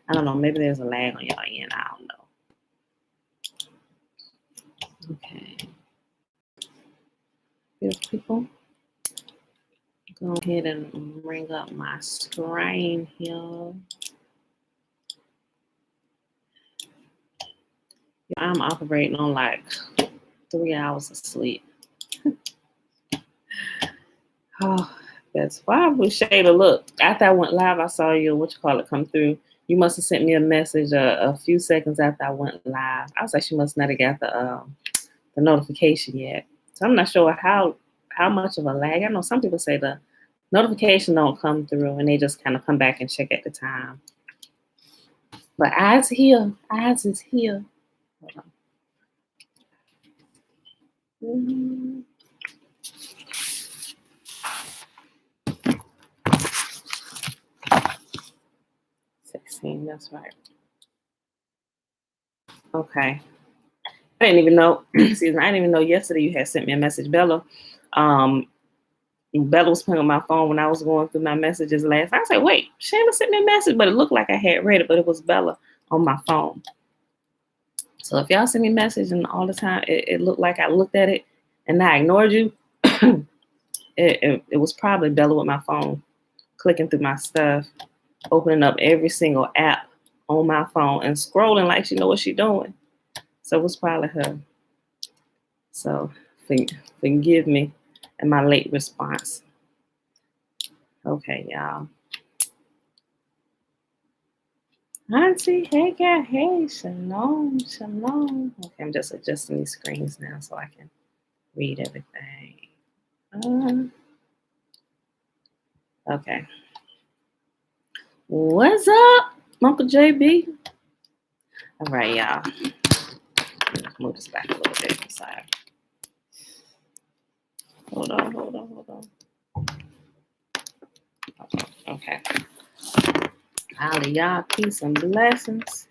I don't know. Maybe there's a lag on y'all end. I don't know. Okay. Beautiful people. Go ahead and bring up my screen here. I'm operating on like 3 hours of sleep. Oh, that's why I wish Shayla, look, after I went live, I saw your, come through. You must have sent me a message a few seconds after I went live. I was like, she must not have got the notification yet. So I'm not sure how much of a lag. I know some people say the notification don't come through and they just kind of come back and check at the time. But eyes here. Eyes is here. Hold on. 16, that's right. Okay. I didn't even know, excuse me, I didn't even know yesterday you had sent me a message, Bella. Bella was playing on my phone when I was going through my messages last night. I was like, wait, Shayla sent me a message, but it looked like I had read it, but it was Bella on my phone. So if y'all send me a message and all the time it looked like I looked at it and I ignored you, it was probably Bella with my phone, clicking through my stuff, opening up every single app on my phone and scrolling like she know what she's doing. So it was probably her. So forgive me and my late response. Okay, y'all. Auntie, hey girl, hey, shalom, shalom. Okay, I'm just adjusting these screens now so I can read everything. Okay. What's up, Uncle JB? All right, y'all. Let's move this back a little bit. I'm sorry. Hold on. Okay. All of y'all, peace and blessings.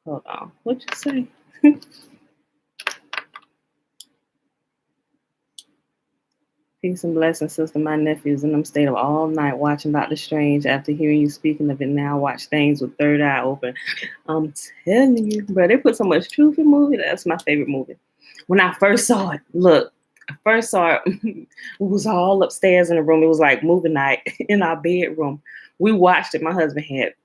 Hold on. What'd you say? Peace and blessings, sister. My nephews and them stayed up all night watching Doctor Strange. After hearing you speaking of it now, watch things with third eye open. I'm telling you, bro, they put so much truth in the movie. That's my favorite movie. When I first saw it, it was all upstairs in the room. It was like movie night in our bedroom. We watched it. My husband had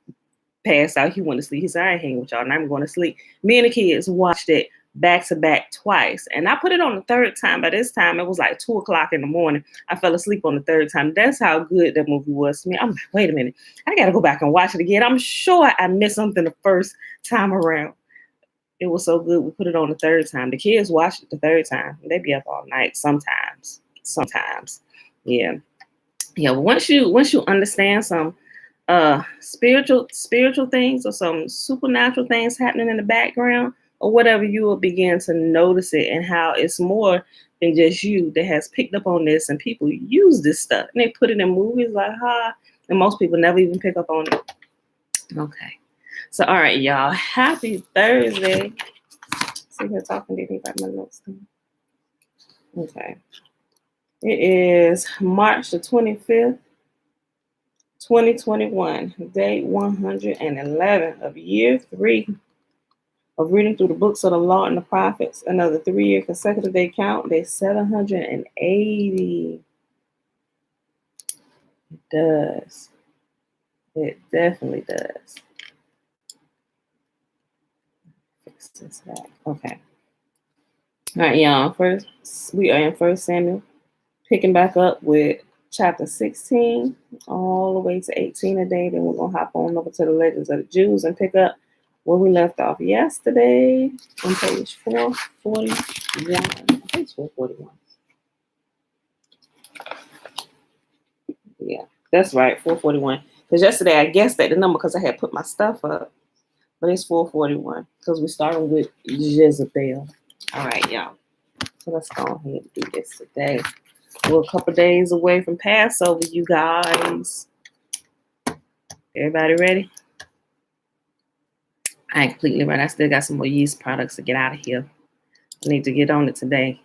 passed out. He went to sleep. He said, I ain't hanging with y'all, and I'm going to sleep. Me and the kids watched it back to back twice. And I put it on the third time. By this time, it was like 2 o'clock in the morning. I fell asleep on the third time. That's how good that movie was to me. I'm like, wait a minute. I got to go back and watch it again. I'm sure I missed something the first time around. It was so good. We put it on the third time. The kids watched it the third time. They be up all night sometimes. Yeah. But once you understand some spiritual things or some supernatural things happening in the background or whatever, you will begin to notice it and how it's more than just you that has picked up on this, and people use this stuff and they put it in movies like and most people never even pick up on it. Okay. So all right, y'all. Happy Thursday. See here talking, didn't even write my notes down. Okay. It is March the 25th. 2021, day 111 of year 3 of reading through the books of the law and the prophets. Another 3-year consecutive day count, day 780. It does. It definitely does. Fix this back. Okay. All right, y'all. First, we are in 1 Samuel, picking back up with chapter 16 all the way to 18 today. Then we're going to hop on over to the Legends of the Jews and pick up where we left off yesterday on page 441. I think it's 441. Yeah, that's right, 441. Because yesterday I guessed at the number because I had put my stuff up. But it's 441 because we started with Jezebel. All right, y'all. So let's go ahead and do this today. We're a couple days away from Passover, you guys. Everybody ready? I ain't completely ready. I still got some more yeast products to get out of here. I need to get on it today.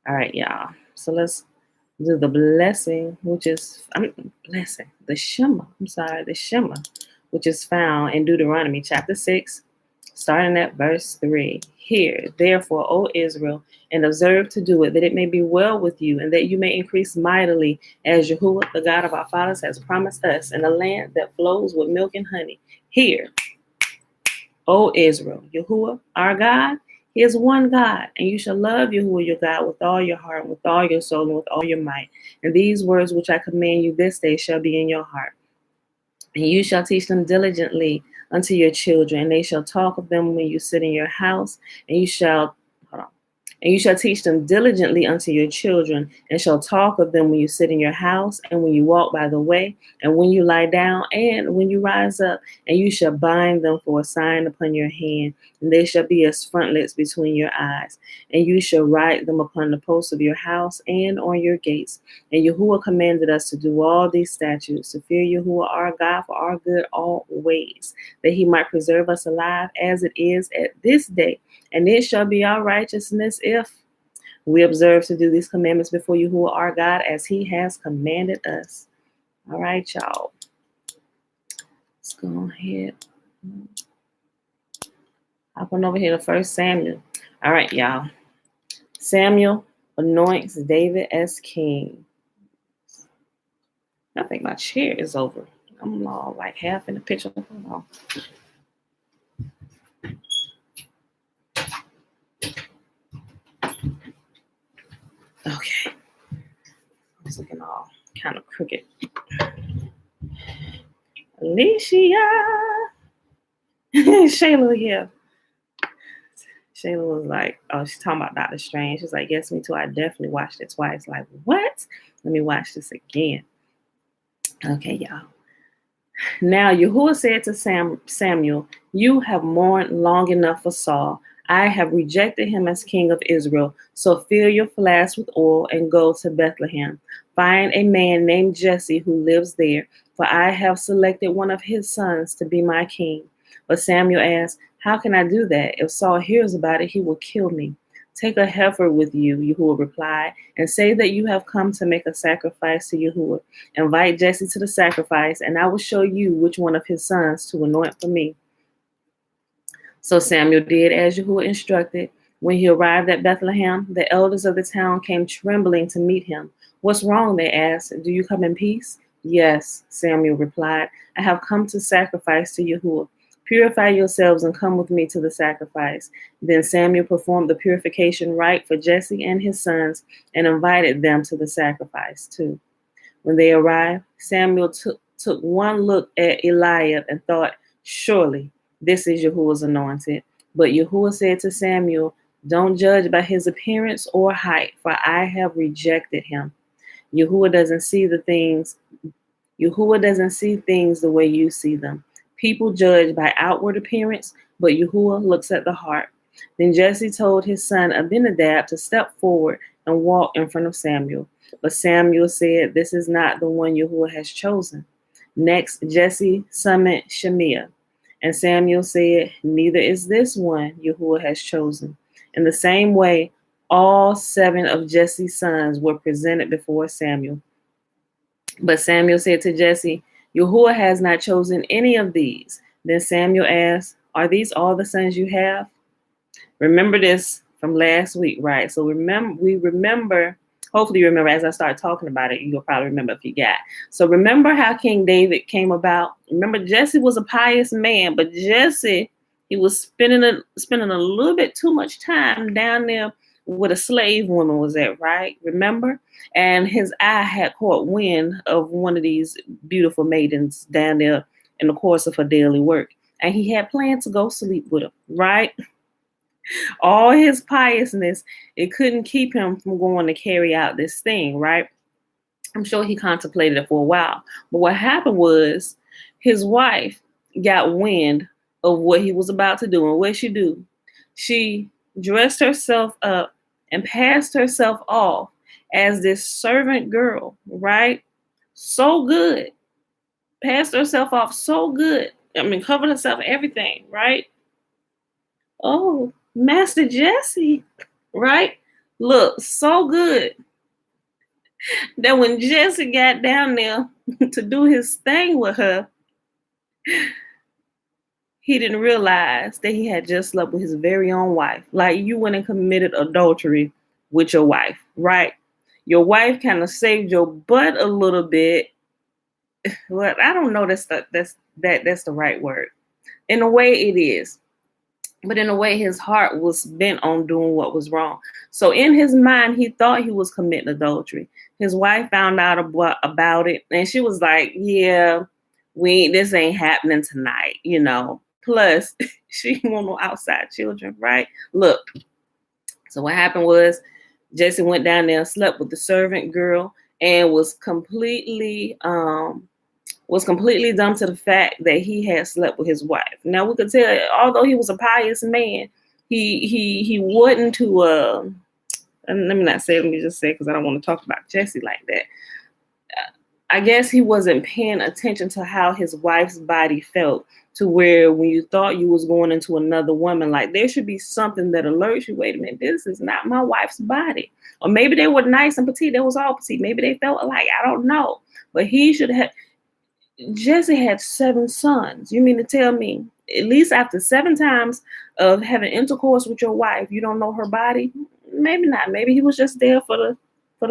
All right, y'all. So let's Do the blessing, which is blessing, the Shema, which is found in Deuteronomy chapter 6, starting at verse 3. Hear, therefore, O Israel, and observe to do it, that it may be well with you, and that you may increase mightily, as Yahuwah, the God of our fathers, has promised us, in a land that flows with milk and honey. Hear, O Israel, Yahuwah, our God, He is one God, and you shall love Yahuwah your God with all your heart, with all your soul, and with all your might. And these words which I command you this day shall be in your heart. And you shall teach them diligently unto your children, and they shall talk of them when you sit in your house, and you shall and you shall teach them diligently unto your children, and shall talk of them when you sit in your house, and when you walk by the way, and when you lie down, and when you rise up. And you shall bind them for a sign upon your hand, and they shall be as frontlets between your eyes. And you shall write them upon the posts of your house and on your gates. And Yahuwah commanded us to do all these statutes, to fear Yahuwah our God for our good always, that He might preserve us alive as it is at this day. And it shall be our righteousness if we observe to do these commandments before Yahuwah our God as He has commanded us. All right, y'all. Let's go ahead. Hop on over here to 1 Samuel. All right, y'all. Samuel anoints David as king. I think my chair is over. I'm all like half in the picture. Hold on. Okay. I was looking all kind of crooked. Alicia. Shayla here. Shayla was like, oh, she's talking about Doctor Strange. She's like, yes, me too. I definitely watched it twice. Like, what? Let me watch this again. Okay, y'all. Now Yahuwah said to Samuel, you have mourned long enough for Saul. I have rejected him as king of Israel. So fill your flask with oil and go to Bethlehem. Find a man named Jesse who lives there, for I have selected one of his sons to be my king. But Samuel asked, how can I do that? If Saul hears about it, he will kill me. Take a heifer with you, Yahuwah replied, and say that you have come to make a sacrifice to Yahuwah. Invite Jesse to the sacrifice, and I will show you which one of his sons to anoint for me. So Samuel did as Yahuwah instructed. When he arrived at Bethlehem, the elders of the town came trembling to meet him. What's wrong? They asked. Do you come in peace? Yes, Samuel replied. I have come to sacrifice to Yahuwah. Purify yourselves and come with me to the sacrifice. Then Samuel performed the purification rite for Jesse and his sons and invited them to the sacrifice too. When they arrived, Samuel took one look at Eliab and thought, surely this is Yahuwah's anointed. But Yahuwah said to Samuel, don't judge by his appearance or height, for I have rejected him. Yahuwah doesn't see things the way you see them. People judge by outward appearance, but Yahuwah looks at the heart. Then Jesse told his son Abinadab to step forward and walk in front of Samuel. But Samuel said, this is not the one Yahuwah has chosen. Next, Jesse summoned Shemiah. And Samuel said, neither is this one Yahuwah has chosen. In the same way, all 7 of Jesse's sons were presented before Samuel. But Samuel said to Jesse, Yahuwah has not chosen any of these. Then Samuel asked, are these all the sons you have? Remember this from last week, right? So hopefully you remember as I start talking about it, you'll probably remember if you got. So remember how King David came about? Remember Jesse was a pious man, but Jesse, he was spending a little bit too much time down there where the slave woman was at, right? Remember? And his eye had caught wind of one of these beautiful maidens down there in the course of her daily work. And he had planned to go sleep with her, right? All his piousness, it couldn't keep him from going to carry out this thing, right? I'm sure he contemplated it for a while. But what happened was his wife got wind of what he was about to do. And what she do? She dressed herself up and passed herself off as this servant girl, right? So good. Passed herself off so good. Covered herself, everything, right? Oh, Master Jesse, right? Look, so good. That when Jesse got down there to do his thing with her, he didn't realize that he had just slept with his very own wife. Like you went and committed adultery with your wife, right? Your wife kind of saved your butt a little bit. Well, I don't know that's the right word. In a way it is. But in a way his heart was bent on doing what was wrong. So in his mind he thought he was committing adultery. His wife found out about it and she was like, yeah, this ain't happening tonight, you know. Plus, she didn't want no outside children, right? Look, so what happened was Jesse went down there and slept with the servant girl and was completely dumb to the fact that he had slept with his wife. Now we could tell, although he was a pious man, he wasn't to and let me just say because I don't want to talk about Jesse like that. I guess he wasn't paying attention to how his wife's body felt, to where when you thought you was going into another woman, like there should be something that alerts you, wait a minute, this is not my wife's body. Or maybe they were nice and petite, they was all petite. Maybe they felt alike, I don't know. But he should have, Jesse had 7 sons. You mean to tell me, at least after 7 times of having intercourse with your wife, you don't know her body? Maybe not. Maybe he was just there for the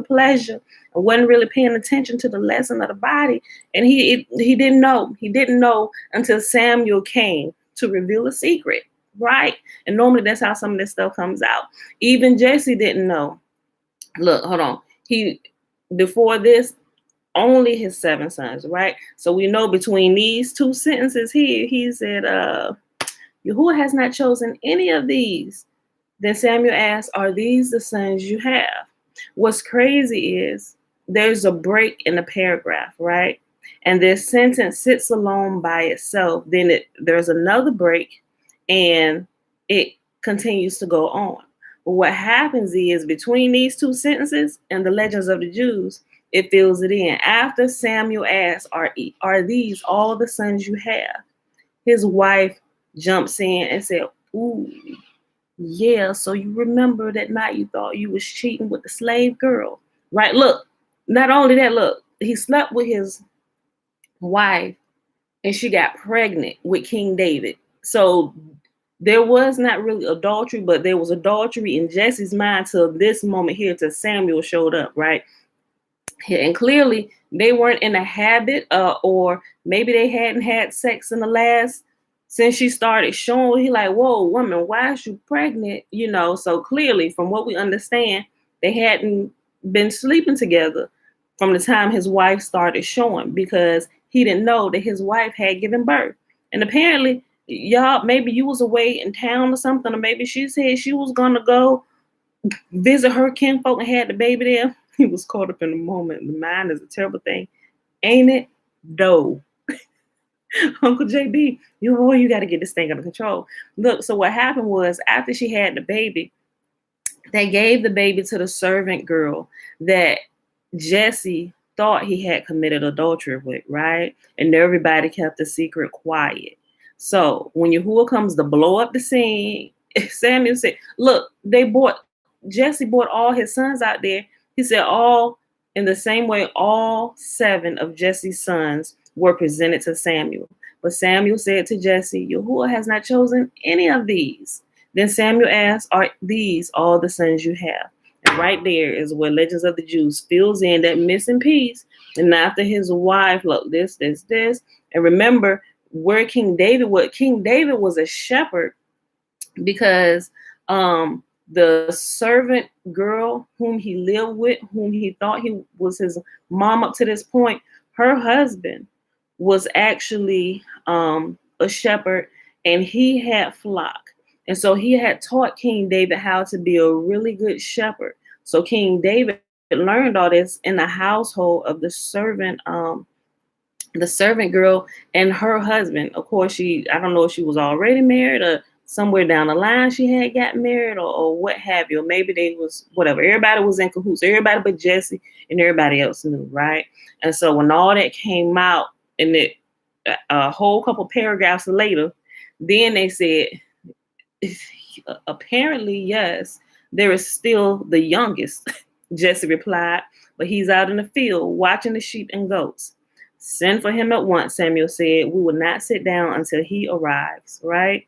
pleasure and wasn't really paying attention to the lesson of the body. And he didn't know. He didn't know until Samuel came to reveal a secret, right? And normally that's how some of this stuff comes out. Even Jesse didn't know. Look, hold on. Before this, only his 7 sons, right? So we know between these 2 sentences here, he said, Yahuwah has not chosen any of these. Then Samuel asked, are these the sons you have? What's crazy is there's a break in the paragraph, right? And this sentence sits alone by itself. Then there's another break and it continues to go on. But what happens is between these 2 sentences and the legends of the Jews, it fills it in. After Samuel asks, are these all the sons you have? His wife jumps in and said, ooh, yeah, so you remember that night you thought you was cheating with the slave girl, right? Look, not only that, look, he slept with his wife and she got pregnant with King David. So there was not really adultery, but there was adultery in Jesse's mind till this moment here, till Samuel showed up, right? And clearly they weren't in a habit or maybe they hadn't had sex in the last, since she started showing. He like, whoa, woman, why is you pregnant? You know, so clearly from what we understand, they hadn't been sleeping together from the time his wife started showing, because he didn't know that his wife had given birth. And apparently, y'all, maybe you was away in town or something, or maybe she said she was gonna go visit her kinfolk and had the baby there. He was caught up in the moment. The mind is a terrible thing, ain't it? Doe. Uncle JB, you got to get this thing under control. Look, so what happened was after she had the baby, they gave the baby to the servant girl that Jesse thought he had committed adultery with, right? And everybody kept the secret quiet. So when Yahuwah comes to blow up the scene, Samuel said, look, Jesse brought all his sons out there. He said all in the same way, all 7 of Jesse's sons were presented to Samuel. But Samuel said to Jesse, Yahuwah has not chosen any of these. Then Samuel asked, are these all the sons you have? And right there is where Legends of the Jews fills in that missing piece. And after his wife, look, this. And remember where King David was a shepherd, because the servant girl whom he lived with, whom he thought he was his mom up to this point, her husband was actually a shepherd, and he had flock. And so he had taught King David how to be a really good shepherd. So King David learned all this in the household of the servant girl and her husband. Of course, I don't know if she was already married or somewhere down the line she had got married or what have you. Or maybe they was, whatever. Everybody was in cahoots. Everybody but Jesse and everybody else knew, right? And so when all that came out, and a whole couple paragraphs later, then they said, apparently, yes, there is still the youngest. Jesse replied, but he's out in the field watching the sheep and goats. Send for him at once, Samuel said. We will not sit down until he arrives, right?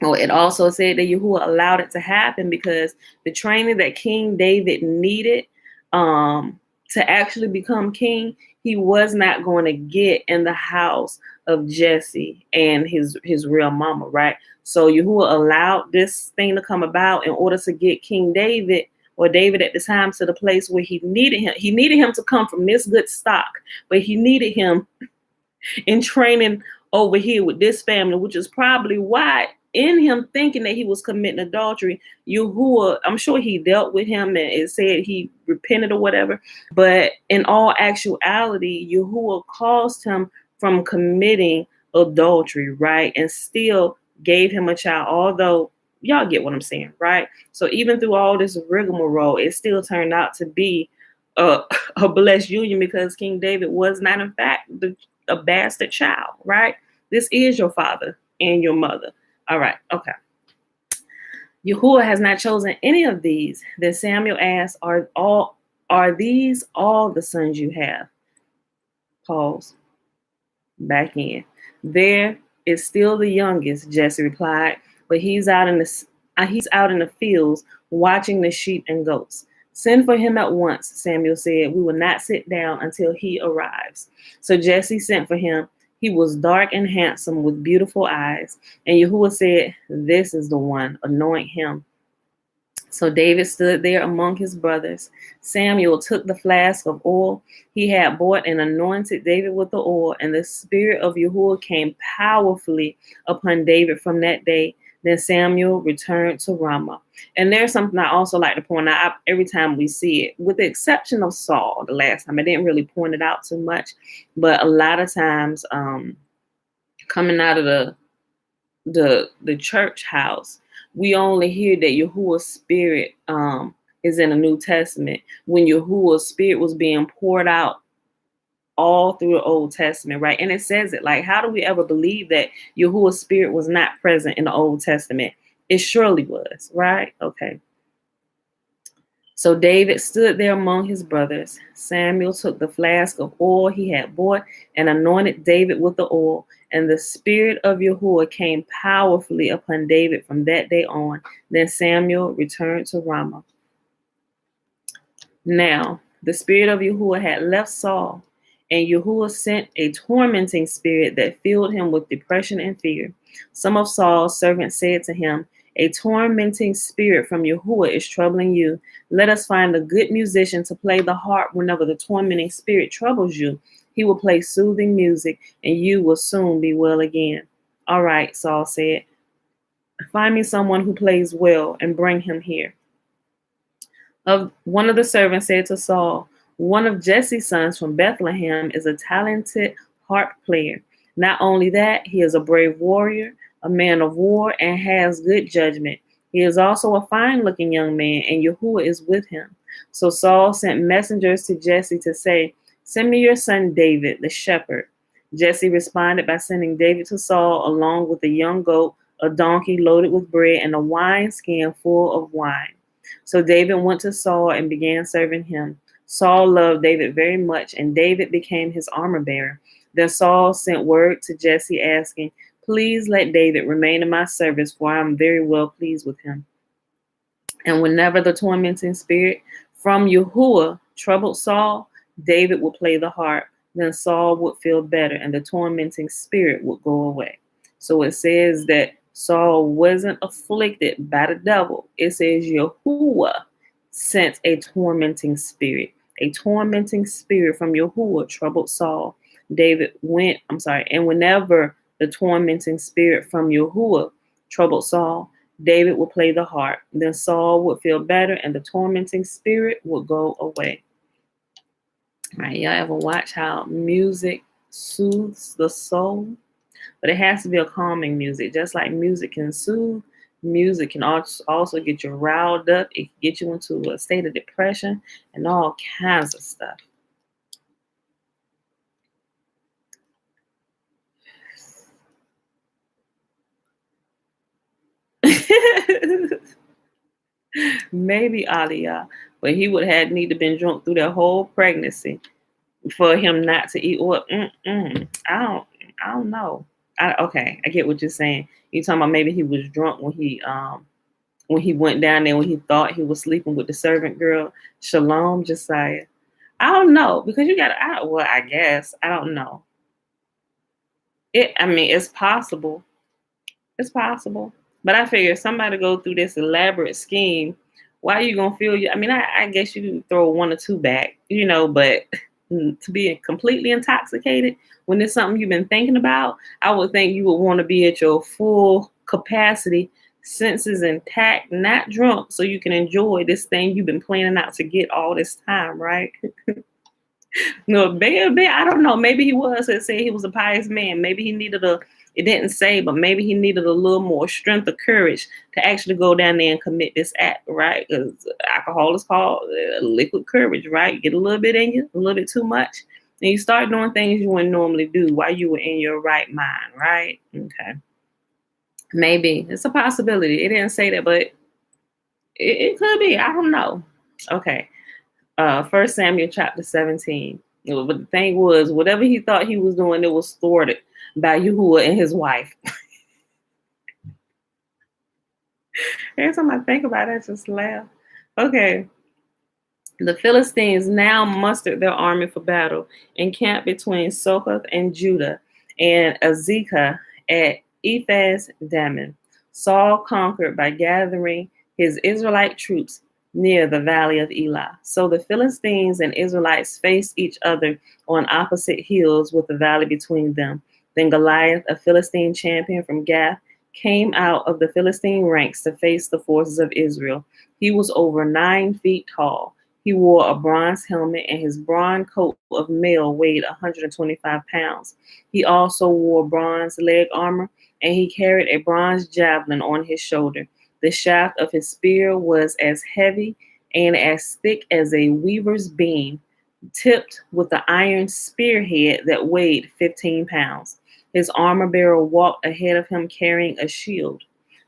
Oh, it also said that Yahuwah allowed it to happen because the training that King David needed to actually become king, he was not going to get in the house of Jesse and his real mama, right? So Yahuwah allowed this thing to come about in order to get King David or David at the time to the place where he needed him. He needed him to come from this good stock, but he needed him in training over here with this family, which is probably why in him thinking that he was committing adultery, Yahuwah, I'm sure he dealt with him and it said he repented or whatever. But in all actuality, Yahuwah caused him from committing adultery, right? And still gave him a child, although y'all get what I'm saying, right? So even through all this rigmarole, it still turned out to be a blessed union because King David was not, in fact, a bastard child, right? This is your father and your mother. All right, okay. Yahuwah has not chosen any of these. Then Samuel asked, are these all the sons you have? Pause. Back in. There is still the youngest, Jesse replied, but he's out in the fields watching the sheep and goats. Send for him at once, Samuel said. We will not sit down until he arrives. So Jesse sent for him. He was dark and handsome with beautiful eyes. And Yahuwah said, this is the one, anoint him. So David stood there among his brothers. Samuel took the flask of oil he had bought and anointed David with the oil, and the spirit of Yahuwah came powerfully upon David from that day. Then Samuel returned to Ramah. And there's something I also like to point out every time we see it, with the exception of Saul. The last time I didn't really point it out too much, but a lot of times coming out of the church house, we only hear that Yahuwah's spirit is in the New Testament when Yahuwah's spirit was being poured out all through the Old Testament, right? And it says it like, how do we ever believe that Yahuwah's spirit was not present in the Old Testament? It surely was, right? Okay. So David stood there among his brothers. Samuel took the flask of oil he had bought and anointed David with the oil. And the spirit of Yahuwah came powerfully upon David from that day on. Then Samuel returned to Ramah. Now, the spirit of Yahuwah had left Saul, and Yahuwah sent a tormenting spirit that filled him with depression and fear. Some of Saul's servants said to him, a tormenting spirit from Yahuwah is troubling you. Let us find a good musician to play the harp whenever the tormenting spirit troubles you. He will play soothing music, and you will soon be well again. All right, Saul said. Find me someone who plays well and bring him here. One of the servants said to Saul, one of Jesse's sons from Bethlehem is a talented harp player. Not only that, he is a brave warrior, a man of war, and has good judgment. He is also a fine-looking young man, and Yahuwah is with him. So Saul sent messengers to Jesse to say, send me your son David, the shepherd. Jesse responded by sending David to Saul along with a young goat, a donkey loaded with bread, and a wineskin full of wine. So David went to Saul and began serving him. Saul loved David very much, and David became his armor bearer. Then Saul sent word to Jesse asking, please let David remain in my service, for I am very well pleased with him. And whenever the tormenting spirit from Yahuwah troubled Saul, David would play the harp. Then Saul would feel better, and the tormenting spirit would go away. So it says that Saul wasn't afflicted by the devil. It says Yahuwah sent a tormenting spirit. A tormenting spirit from Yahuwah troubled Saul. And whenever the tormenting spirit from Yahuwah troubled Saul, David would play the harp. Then Saul would feel better, and the tormenting spirit would go away. All right, y'all ever watch how music soothes the soul? But it has to be a calming music. Just like music can soothe, music can also get you riled up. It can get you into a state of depression and all kinds of stuff. Maybe Aliyah. but he would have need to been drunk through their whole pregnancy for him not to eat. Well, I don't know. Okay, I get what you're saying. You talking about maybe he was drunk when he went down there when he thought he was sleeping with the servant girl. Shalom, Josiah. I don't know because you got. Well, I guess I don't know. I mean, it's possible. It's possible. But I figure if somebody go through this elaborate scheme, why are you gonna feel you? I mean, I guess you can throw one or two back, but to be completely intoxicated when it's something you've been thinking about, I would think you would want to be at your full capacity, senses intact, not drunk, so you can enjoy this thing you've been planning out to get all this time, right? No, maybe I don't know. Maybe he was. It said he was a pious man. Maybe he needed a. It didn't say, but maybe he needed a little more strength or courage to actually go down there and commit this act, right? Because alcohol is called liquid courage, right? You get a little bit in you, a little bit too much, and you start doing things you wouldn't normally do while you were in your right mind, right? Okay, maybe it's a possibility. It didn't say that, but it could be. I don't know. Okay. 1 Samuel chapter 17. But the thing was, whatever he thought he was doing, it was thwarted by Yahuwah and his wife. Every time I think about it, I just laugh. Okay. The Philistines now mustered their army for battle, encamped between Sokoth and Judah and Azekah at Ephes Dammim. Saul conquered by gathering his Israelite troops near the valley of Elah. So the Philistines and Israelites faced each other on opposite hills with the valley between them. Then Goliath, a Philistine champion from Gath, came out of the Philistine ranks to face the forces of Israel. He was over 9 feet tall. He wore a bronze helmet, and his bronze coat of mail weighed 125 pounds. He also wore bronze leg armor, and he carried a bronze javelin on his shoulder. The shaft of his spear was as heavy and as thick as a weaver's beam, tipped with an iron spearhead that weighed 15 pounds. His armor bearer walked ahead of him carrying a shield.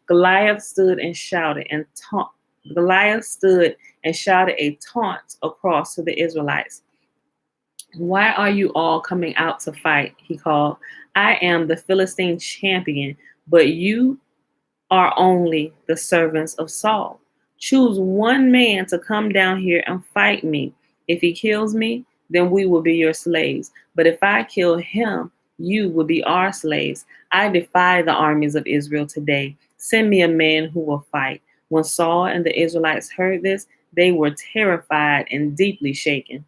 Goliath stood and shouted a taunt across to the Israelites. "Why are you all coming out to fight?" he called. "I am the Philistine champion, but you are only the servants of Saul. Choose one man to come down here and fight me. If he kills me, then we will be your slaves. But if I kill him, you will be our slaves. I defy the armies of Israel today. Send me a man who will fight." When Saul and the Israelites heard this, they were terrified and deeply shaken.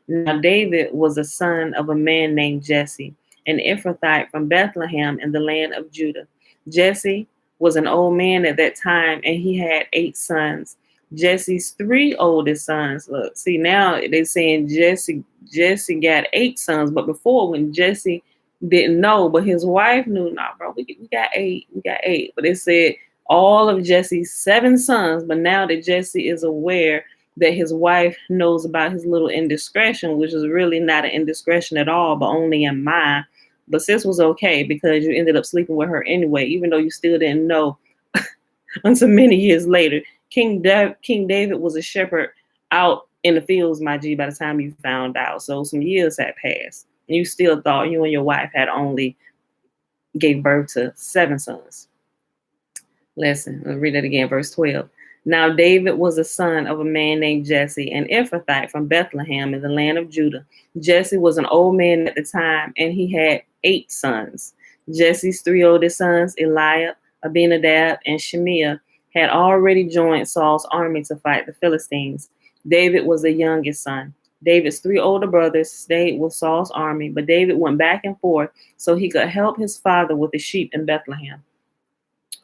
Now David was a son of a man named Jesse, an Ephrathite from Bethlehem in the land of Judah. Jesse was an old man at that time, and he had 8 sons. Jesse's 3 oldest sons. Look, see now they're saying Jesse got 8 sons, but before when Jesse didn't know, but his wife knew. Nah, bro, we got 8. We got 8. But it said all of Jesse's 7 sons. But now that Jesse is aware that his wife knows about his little indiscretion, which is really not an indiscretion at all, but only in mind. But sis was okay because you ended up sleeping with her anyway, even though you still didn't know until many years later. King David was a shepherd out in the fields, my G, by the time you found out. So some years had passed. And you still thought you and your wife had only gave birth to 7 sons. Listen, let's read it again, verse 12. Now David was a son of a man named Jesse, an Ephrathite from Bethlehem in the land of Judah. Jesse was an old man at the time, and he had 8 sons. Jesse's 3 oldest sons, Eliab, Abinadab, and Shemiah, had already joined Saul's army to fight the Philistines. David was the youngest son. David's 3 older brothers stayed with Saul's army, but David went back and forth so he could help his father with the sheep in Bethlehem.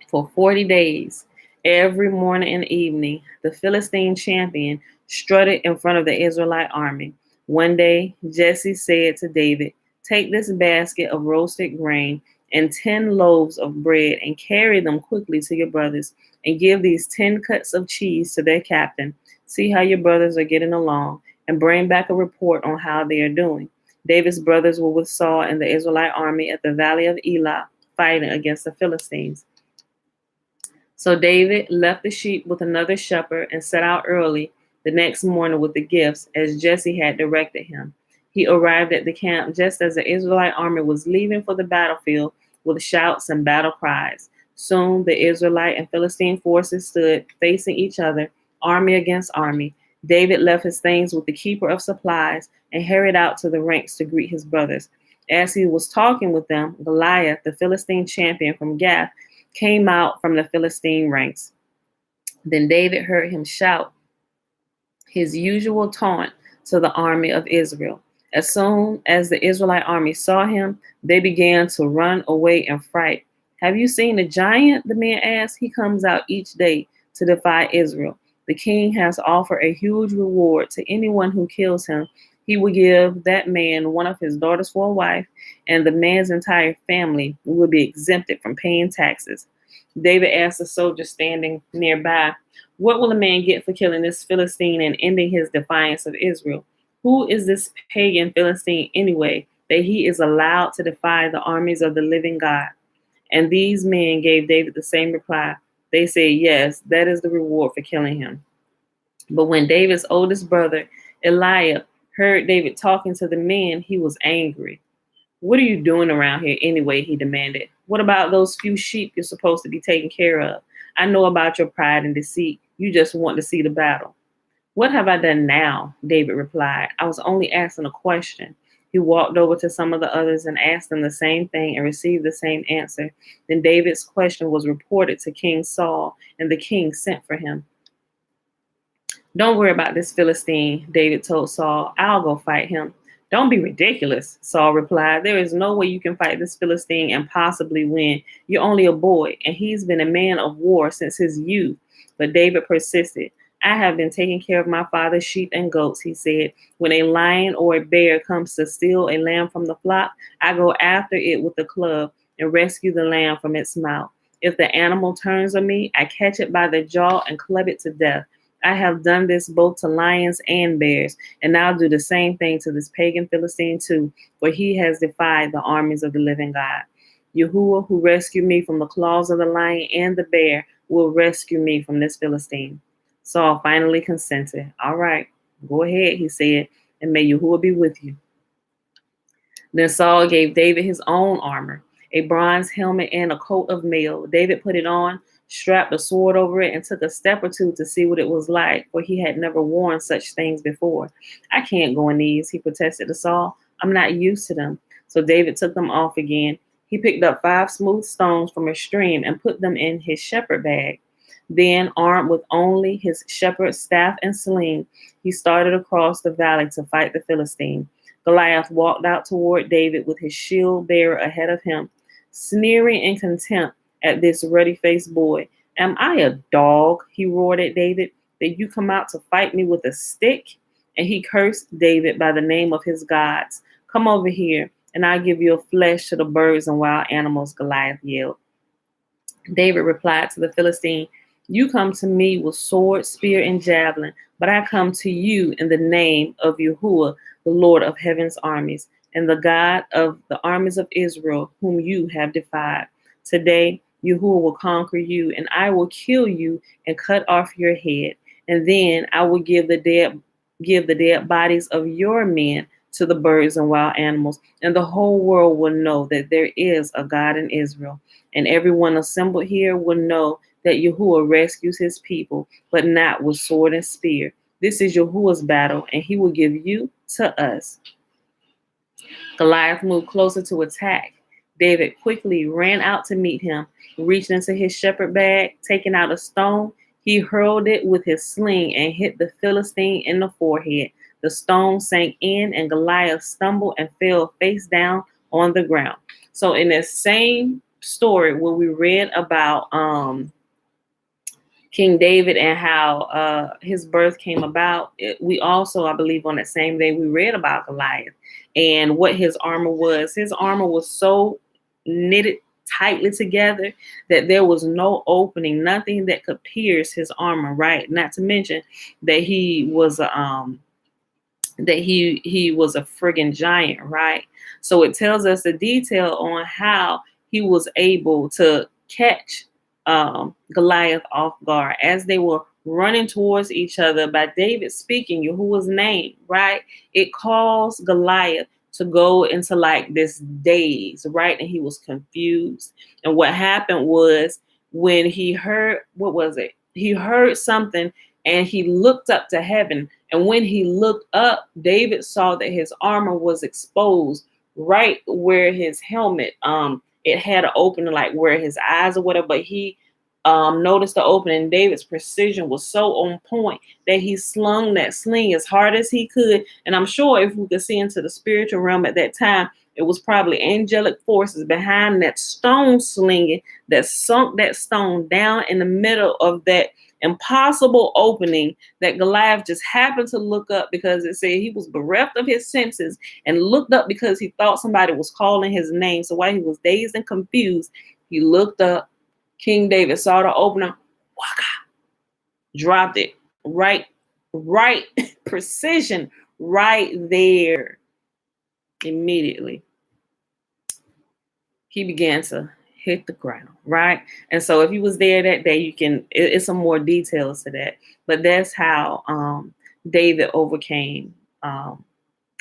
For 40 days, every morning and evening, the Philistine champion strutted in front of the Israelite army. One day, Jesse said to David, "Take this basket of roasted grain and 10 loaves of bread and carry them quickly to your brothers, and give these 10 cuts of cheese to their captain. See how your brothers are getting along, and bring back a report on how they are doing." David's brothers were with Saul and the Israelite army at the valley of Elah, fighting against the Philistines. So David left the sheep with another shepherd and set out early the next morning with the gifts, as Jesse had directed him. He arrived at the camp just as the Israelite army was leaving for the battlefield with shouts and battle cries. Soon the Israelite and Philistine forces stood facing each other, army against army. David left his things with the keeper of supplies and hurried out to the ranks to greet his brothers. As he was talking with them, Goliath, the Philistine champion from Gath, came out from the Philistine ranks. Then David heard him shout his usual taunt to the army of Israel. As soon as the Israelite army saw him, they began to run away in fright. Have you seen the giant? The men asked. He comes out each day to defy Israel. The king has offered a huge reward to anyone who kills him. He will give that man one of his daughters for a wife, and the man's entire family will be exempted from paying taxes. David asked the soldier standing nearby, what will a man get for killing this Philistine and ending his defiance of Israel? Who is this pagan Philistine anyway, that he is allowed to defy the armies of the living God? And these men gave David the same reply. They said, yes, that is the reward for killing him. But when David's oldest brother, Eliab, heard David talking to the men, he was angry. What are you doing around here anyway? He demanded. What about those few sheep you're supposed to be taking care of? I know about your pride and deceit. You just want to see the battle. What have I done now? David replied. I was only asking a question. He walked over to some of the others and asked them the same thing and received the same answer. Then David's question was reported to King Saul, and the king sent for him. Don't worry about this Philistine, David told Saul. I'll go fight him. Don't be ridiculous, Saul replied. There is no way you can fight this Philistine and possibly win. You're only a boy, and he's been a man of war since his youth. But David persisted. I have been taking care of my father's sheep and goats, he said. When a lion or a bear comes to steal a lamb from the flock, I go after it with a club and rescue the lamb from its mouth. If the animal turns on me, I catch it by the jaw and club it to death. I have done this both to lions and bears, and I'll do the same thing to this pagan Philistine too, for he has defied the armies of the living God. Yahuwah, who rescued me from the claws of the lion and the bear, will rescue me from this Philistine. Saul finally consented. All right, go ahead, he said, and may Yahuwah be with you. Then Saul gave David his own armor, a bronze helmet and a coat of mail. David put it on, strapped a sword over it, and took a step or two to see what it was like, for he had never worn such things before. I can't go in these, he protested to Saul. I'm not used to them. So David took them off again. He picked up 5 smooth stones from a stream and put them in his shepherd bag. Then, armed with only his shepherd's staff and sling, he started across the valley to fight the Philistine. Goliath walked out toward David with his shield bearer ahead of him, sneering in contempt at this ruddy-faced boy. Am I a dog, he roared at David, that you come out to fight me with a stick? And he cursed David by the name of his gods. Come over here, and I'll give your flesh to the birds and wild animals, Goliath yelled. David replied to the Philistine, you come to me with sword, spear, and javelin, but I come to you in the name of Yahuwah, the Lord of heaven's armies, and the God of the armies of Israel, whom you have defied. Today, Yahuwah will conquer you, and I will kill you and cut off your head. And then I will give the dead bodies of your men to the birds and wild animals, and the whole world will know that there is a God in Israel. And everyone assembled here will know that Yahuwah rescues his people, but not with sword and spear. This is Yahuwah's battle, and he will give you to us. Goliath moved closer to attack. David quickly ran out to meet him, reached into his shepherd bag, taking out a stone. He hurled it with his sling and hit the Philistine in the forehead. The stone sank in, and Goliath stumbled and fell face down on the ground. So in that same story where we read about King David and how his birth came about, we also, I believe on that same day, we read about Goliath and what his armor was. His armor was so knitted tightly together that there was no opening, nothing that could pierce his armor, right? Not to mention that he was he was a friggin' giant, right? So it tells us the detail on how he was able to catch Goliath off guard as they were running towards each other by David speaking Yahuwah's name, right? It caused Goliath to go into like this daze, right? And he was confused. And what happened was when he heard, what was it? He heard something and he looked up to heaven. And when he looked up, David saw that his armor was exposed right where his helmet, it had an opening like where his eyes or whatever, but he noticed the opening. David's precision was so on point that he slung that sling as hard as he could. And I'm sure if we could see into the spiritual realm at that time, it was probably angelic forces behind that stone slinging that sunk that stone down in the middle of that impossible opening that Goliath just happened to look up because it said he was bereft of his senses and looked up because he thought somebody was calling his name. So while he was dazed and confused, he looked up. King David saw the opener, dropped it right, precision right there. Immediately, he began to hit the ground, right? And so if he was there that day, it's some more details to that. But that's how David overcame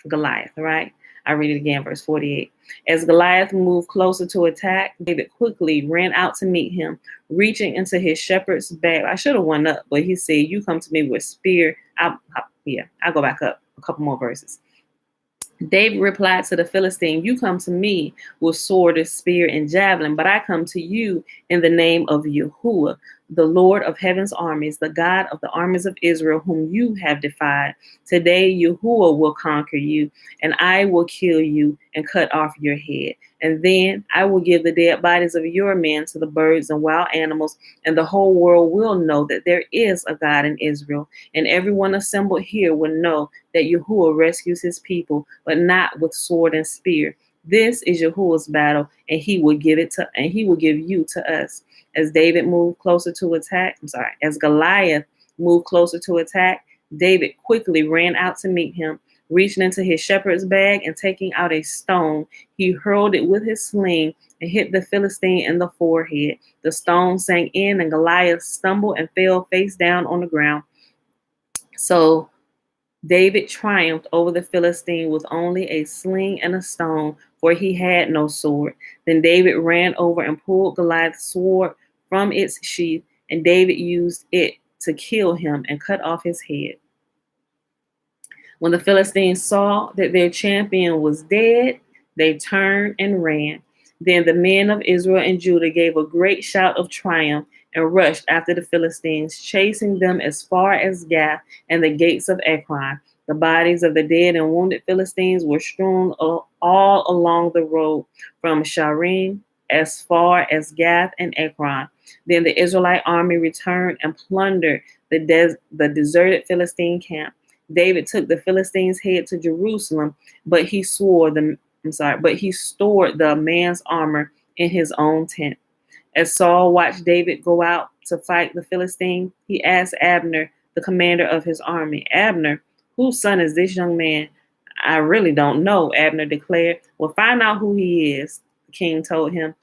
Goliath, right? I read it again, verse 48. As Goliath moved closer to attack, David quickly ran out to meet him, reaching into his shepherd's bag. I should have went up, but he said, "You come to me with spear." I'll go back up a couple more verses. David replied to the Philistine, "You come to me with sword and spear and javelin, but I come to you in the name of Yahuwah, the Lord of heaven's armies, the God of the armies of Israel, whom you have defied. Today Yahuwah will conquer you, and I will kill you and cut off your head. And then I will give the dead bodies of your men to the birds and wild animals, and the whole world will know that there is a God in Israel. And everyone assembled here will know that Yahuwah rescues his people, but not with sword and spear. This is Yahuwah's battle, and he will give you to us." As Goliath moved closer to attack, David quickly ran out to meet him. Reaching into his shepherd's bag and taking out a stone, he hurled it with his sling and hit the Philistine in the forehead. The stone sank in, and Goliath stumbled and fell face down on the ground. So David triumphed over the Philistine with only a sling and a stone, for he had no sword. Then David ran over and pulled Goliath's sword from its sheath, and David used it to kill him and cut off his head. When the Philistines saw that their champion was dead, they turned and ran. Then the men of Israel and Judah gave a great shout of triumph and rushed after the Philistines, chasing them as far as Gath and the gates of Ekron. The bodies of the dead and wounded Philistines were strewn all along the road from Sharim as far as Gath and Ekron. Then the Israelite army returned and plundered the deserted Philistine camp. David took the Philistines' head to Jerusalem, but he stored the man's armor in his own tent. As Saul watched David go out to fight the Philistine, he asked Abner, the commander of his army, "Abner, whose son is this young man?" "I really don't know," Abner declared. "Well, find out who he is," the king told him.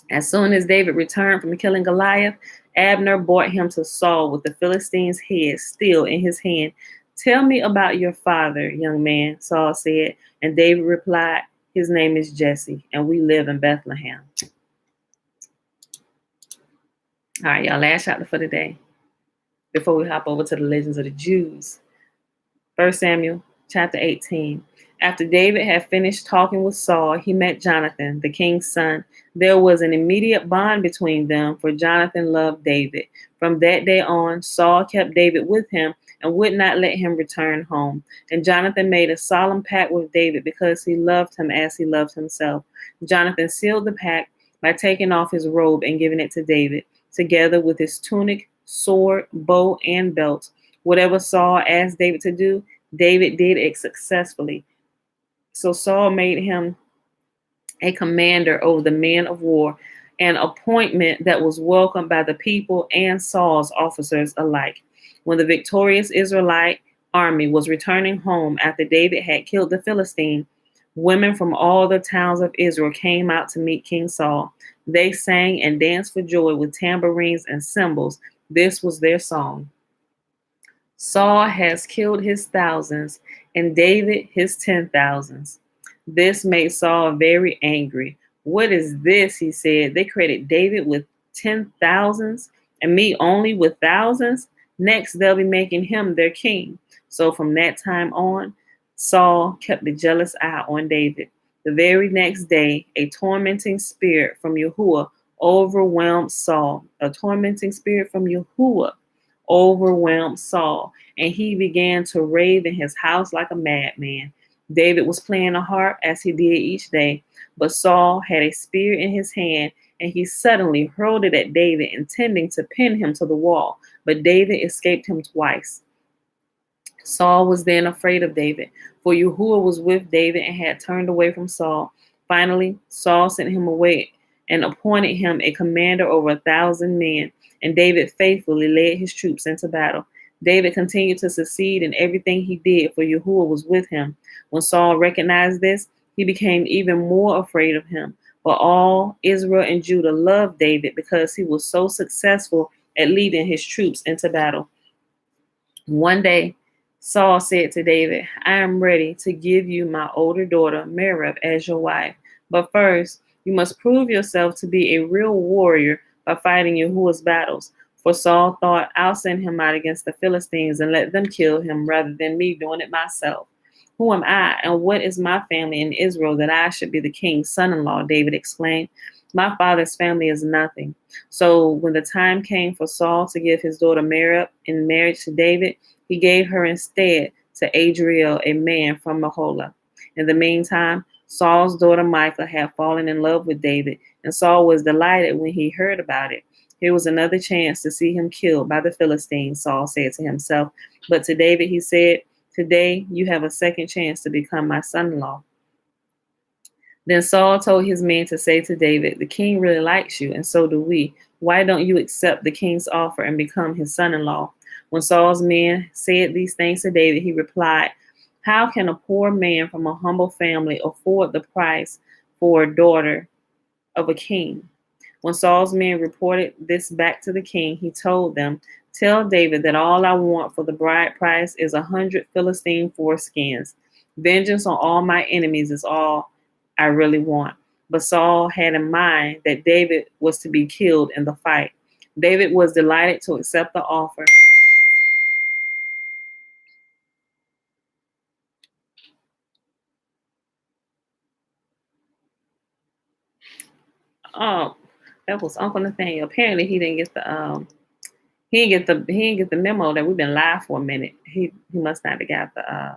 As soon as David returned from killing Goliath, Abner brought him to Saul with the Philistine's head still in his hand. "Tell me about your father, young man," Saul said. And David replied, "His name is Jesse, and we live in Bethlehem." All right, y'all, last chapter for today before we hop over to the legends of the Jews. 1 Samuel chapter 18. After David had finished talking with Saul, he met Jonathan, the king's son. There was an immediate bond between them, for Jonathan loved David. From that day on, Saul kept David with him and would not let him return home. And Jonathan made a solemn pact with David because he loved him as he loved himself. Jonathan sealed the pact by taking off his robe and giving it to David, together with his tunic, sword, bow, and belt. Whatever Saul asked David to do, David did it successfully. So Saul made him a commander over the men of war, an appointment that was welcomed by the people and Saul's officers alike. When the victorious Israelite army was returning home after David had killed the Philistine, women from all the towns of Israel came out to meet King Saul. They sang and danced for joy with tambourines and cymbals. This was their song. Saul has killed his thousands, and David his 10,000s. This made Saul very angry. What is this? He said. They credit David with 10,000s and me only with thousands. Next, they'll be making him their king. So from that time on, Saul kept a jealous eye on David. The very next day, a tormenting spirit from Yahuwah overwhelmed Saul. A tormenting spirit from Yahuwah overwhelmed Saul, and he began to rave in his house like a madman. David was playing a harp as he did each day, but Saul had a spear in his hand, and he suddenly hurled it at David, intending to pin him to the wall. But David escaped him twice. Saul was then afraid of David, for Yahuwah was with David and had turned away from Saul. Finally, Saul sent him away and appointed him a commander over 1,000 men, and David faithfully led his troops into battle. David continued to succeed in everything he did, for Yahuwah was with him. When Saul recognized this, he became even more afraid of him. But all Israel and Judah loved David because he was so successful at leading his troops into battle. One day, Saul said to David, I am ready to give you my older daughter, Merab, as your wife. But first, you must prove yourself to be a real warrior by fighting Yahuwah's battles. For Saul thought, I'll send him out against the Philistines and let them kill him rather than me doing it myself. Who am I, and what is my family in Israel that I should be the king's son-in-law? David exclaimed. My father's family is nothing. So when the time came for Saul to give his daughter Merab in marriage to David, he gave her instead to Adriel, a man from Mahola. In the meantime, Saul's daughter Michal had fallen in love with David, and Saul was delighted when he heard about it. Here was another chance to see him killed by the Philistines, Saul said to himself. But to David he said, today you have a second chance to become my son-in-law. Then Saul told his men to say to David, the king really likes you, and so do we. Why don't you accept the king's offer and become his son-in-law? When Saul's men said these things to David, he replied, how can a poor man from a humble family afford the price for a daughter of a king? When Saul's men reported this back to the king, he told them, tell David that all I want for the bride price is 100 Philistine foreskins. Vengeance on all my enemies is all I really want. But Saul had in mind that David was to be killed in the fight. David was delighted to accept the offer. Oh, that was Uncle Nathaniel. Apparently, he didn't get the memo that we've been live for a minute. He must not have got the.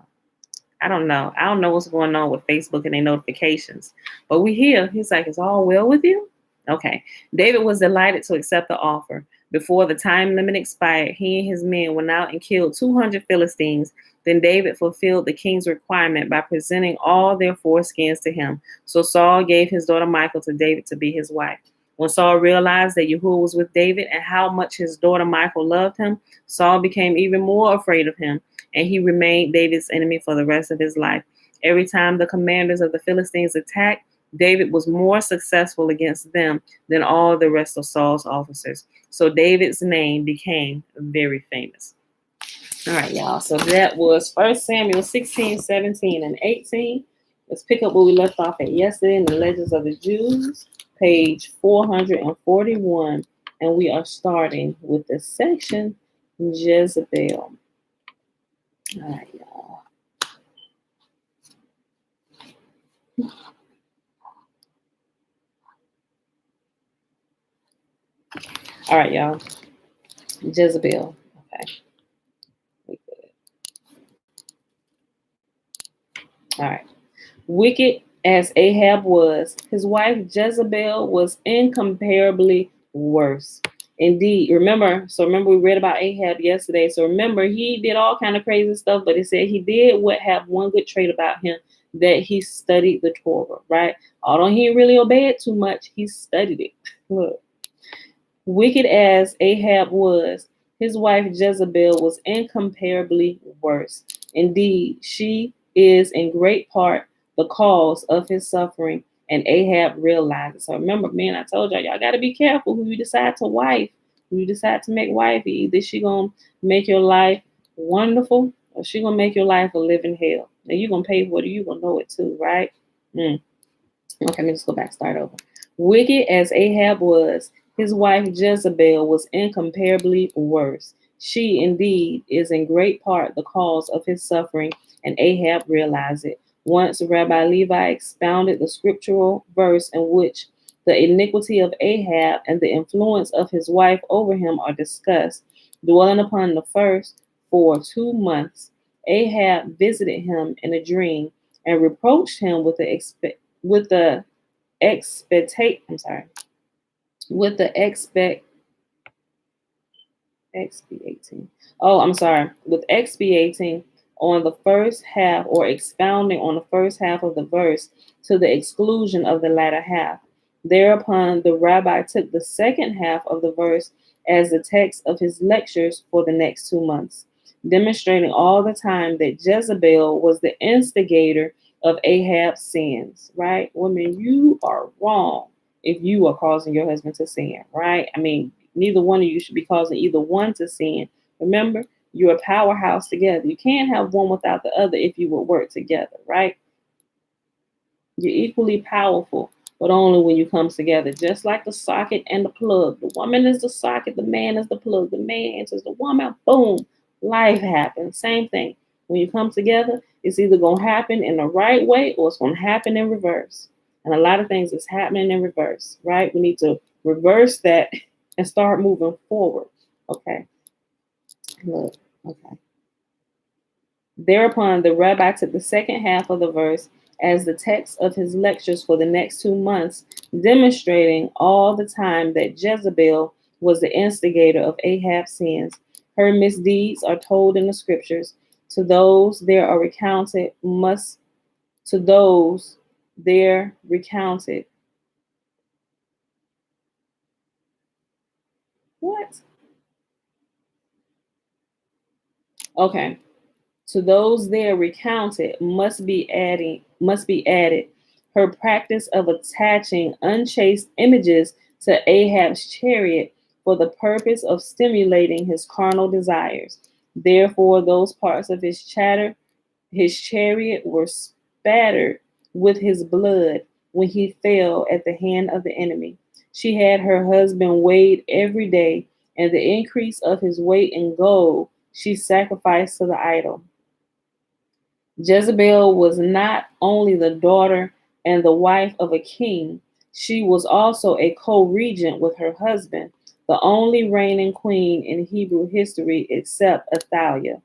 I don't know. I don't know what's going on with Facebook and their notifications. But we here. He's like, it's all well with you? Okay. David was delighted to accept the offer. Before the time limit expired, he and his men went out and killed 200 Philistines. Then David fulfilled the king's requirement by presenting all their foreskins to him. So Saul gave his daughter Michal to David to be his wife. When Saul realized that Yahuwah was with David and how much his daughter Michal loved him, Saul became even more afraid of him, and he remained David's enemy for the rest of his life. Every time the commanders of the Philistines attacked, David was more successful against them than all the rest of Saul's officers. So David's name became very famous. All right, y'all. So that was 1 Samuel 16, 17, and 18. Let's pick up where we left off at yesterday in the Legends of the Jews, page 441. And we are starting with the section Jezebel. All right, y'all. All right, y'all. Jezebel. Okay. All right. Wicked as Ahab was, his wife Jezebel was incomparably worse. Indeed, remember we read about Ahab yesterday. So remember, he did all kind of crazy stuff, but it said he did what had one good trait about him, that he studied the Torah, right? Although he didn't really obey it too much, he studied it. Look. Wicked as Ahab was, his wife Jezebel was incomparably worse. Indeed, she is in great part the cause of his suffering, and Ahab realized it. So remember, man, I told y'all got to be careful who you decide to wife, You decide to make wifey, either she gonna make your life wonderful or she gonna make your life a living hell. And you gonna pay for it, you gonna know it too, right? Mm. Okay, let me just go back, start over. Wicked as Ahab was, his wife Jezebel was incomparably worse. She indeed is in great part the cause of his suffering, and Ahab realized it. Once Rabbi Levi expounded the scriptural verse in which the iniquity of Ahab and the influence of his wife over him are discussed, dwelling upon the first for 2 months. Ahab visited him in a dream and reproached him with the expectate I'm sorry with the expiating I'm sorry with expiating on the first half, or expounding on the first half of the verse to the exclusion of the latter half. Thereupon the rabbi took the second half of the verse as the text of his lectures for the next 2 months, demonstrating all the time that Jezebel was the instigator of Ahab's sins. Right? Women, you are wrong if you are causing your husband to sin, right? I mean, neither one of you should be causing either one to sin. Remember, you're a powerhouse together. You can't have one without the other if you would work together, right? You're equally powerful, but only when you come together. Just like the socket and the plug. The woman is the socket, the man is the plug. The man enters the woman, boom, life happens. Same thing. When you come together, it's either going to happen in the right way or it's going to happen in reverse. And a lot of things is happening in reverse, right? We need to reverse that and start moving forward. Okay. Look, okay. Thereupon the rabbi took the second half of the verse as the text of his lectures for the next 2 months, demonstrating all the time that Jezebel was the instigator of Ahab's sins. Her misdeeds are told in the scriptures. To those there are recounted must to those there recounted. What? Okay. To those there recounted must be added her practice of attaching unchaste images to Ahab's chariot for the purpose of stimulating his carnal desires. Therefore, those parts of his chariot were spattered with his blood when he fell at the hand of the enemy. She had her husband weighed every day, and the increase of his weight in gold she sacrificed to the idol. Jezebel was not only the daughter and the wife of a king, she was also a co-regent with her husband, the only reigning queen in Hebrew history except Athaliah.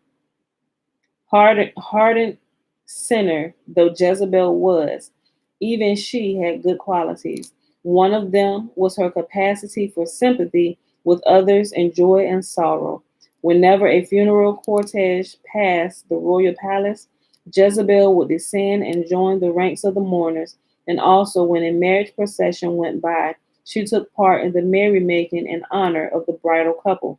Hardened sinner though Jezebel was, even she had good qualities. One of them was her capacity for sympathy with others in joy and sorrow. Whenever a funeral cortege passed the royal palace, Jezebel would descend and join the ranks of the mourners, and also when a marriage procession went by, she took part in the merrymaking in honor of the bridal couple.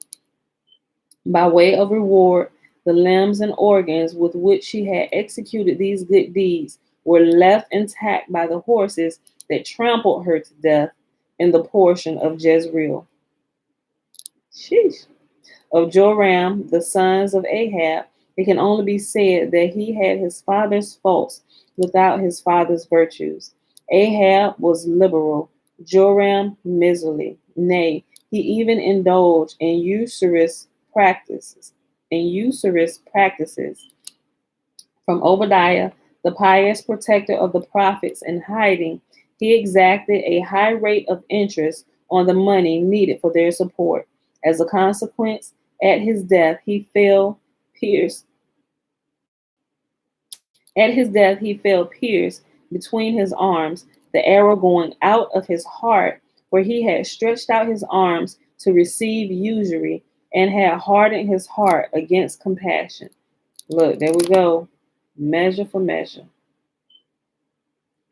By way of reward, the limbs and organs with which she had executed these good deeds were left intact by the horses that trampled her to death in the portion of Jezreel. Sheesh. Of Joram, the sons of Ahab, it can only be said that he had his father's faults without his father's virtues. Ahab was liberal, Joram miserly. Nay, he even indulged in usurious practices. From Obadiah, the pious protector of the prophets in hiding, he exacted a high rate of interest on the money needed for their support. As a consequence, at his death, he fell pierced. At his death, he fell pierced between his arms, the arrow going out of his heart, where he had stretched out his arms to receive usury and had hardened his heart against compassion. Look, there we go. Measure for measure.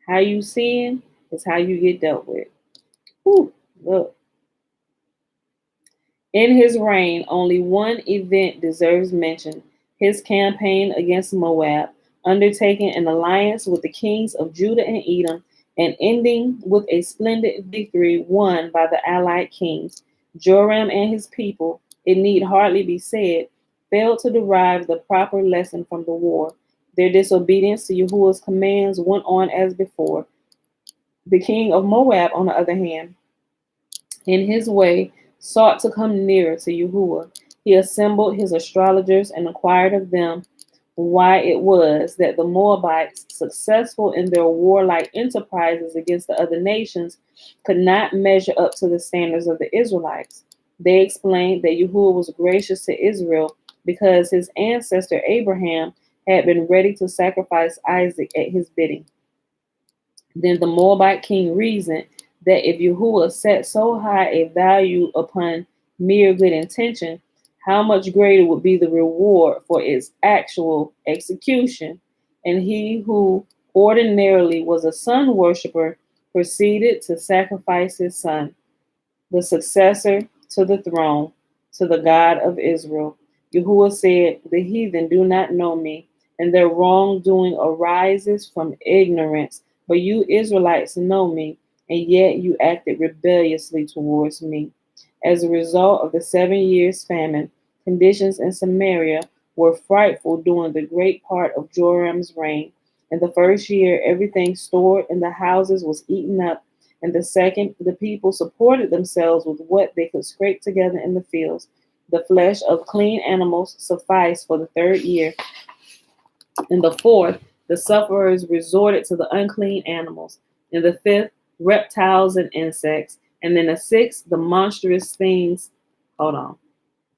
How you sin is how you get dealt with. Whew, look. In his reign, only one event deserves mention: his campaign against Moab, undertaking an alliance with the kings of Judah and Edom, and ending with a splendid victory won by the allied kings. Joram and his people, it need hardly be said, failed to derive the proper lesson from the war. Their disobedience to Yahuwah's commands went on as before. The king of Moab, on the other hand, in his way, sought to come nearer to Yahuwah. He assembled his astrologers and inquired of them why it was that the Moabites, successful in their warlike enterprises against the other nations, could not measure up to the standards of the Israelites. They explained that Yahuwah was gracious to Israel because his ancestor Abraham had been ready to sacrifice Isaac at his bidding. Then the Moabite king reasoned that if Yahuwah set so high a value upon mere good intention, how much greater would be the reward for its actual execution. And he who ordinarily was a sun worshiper proceeded to sacrifice his son, the successor to the throne, to the God of Israel. Yahuwah said, the heathen do not know me, and their wrongdoing arises from ignorance. But you Israelites know me, and yet you acted rebelliously towards me. As a result of the 7 years famine, conditions in Samaria were frightful during the great part of Joram's reign. In the first year, everything stored in the houses was eaten up. In the second, the people supported themselves with what they could scrape together in the fields. The flesh of clean animals sufficed for the 3rd year. In the 4th, the sufferers resorted to the unclean animals. In the 5th, reptiles and insects. And in the 6th, the monstrous things. Hold on.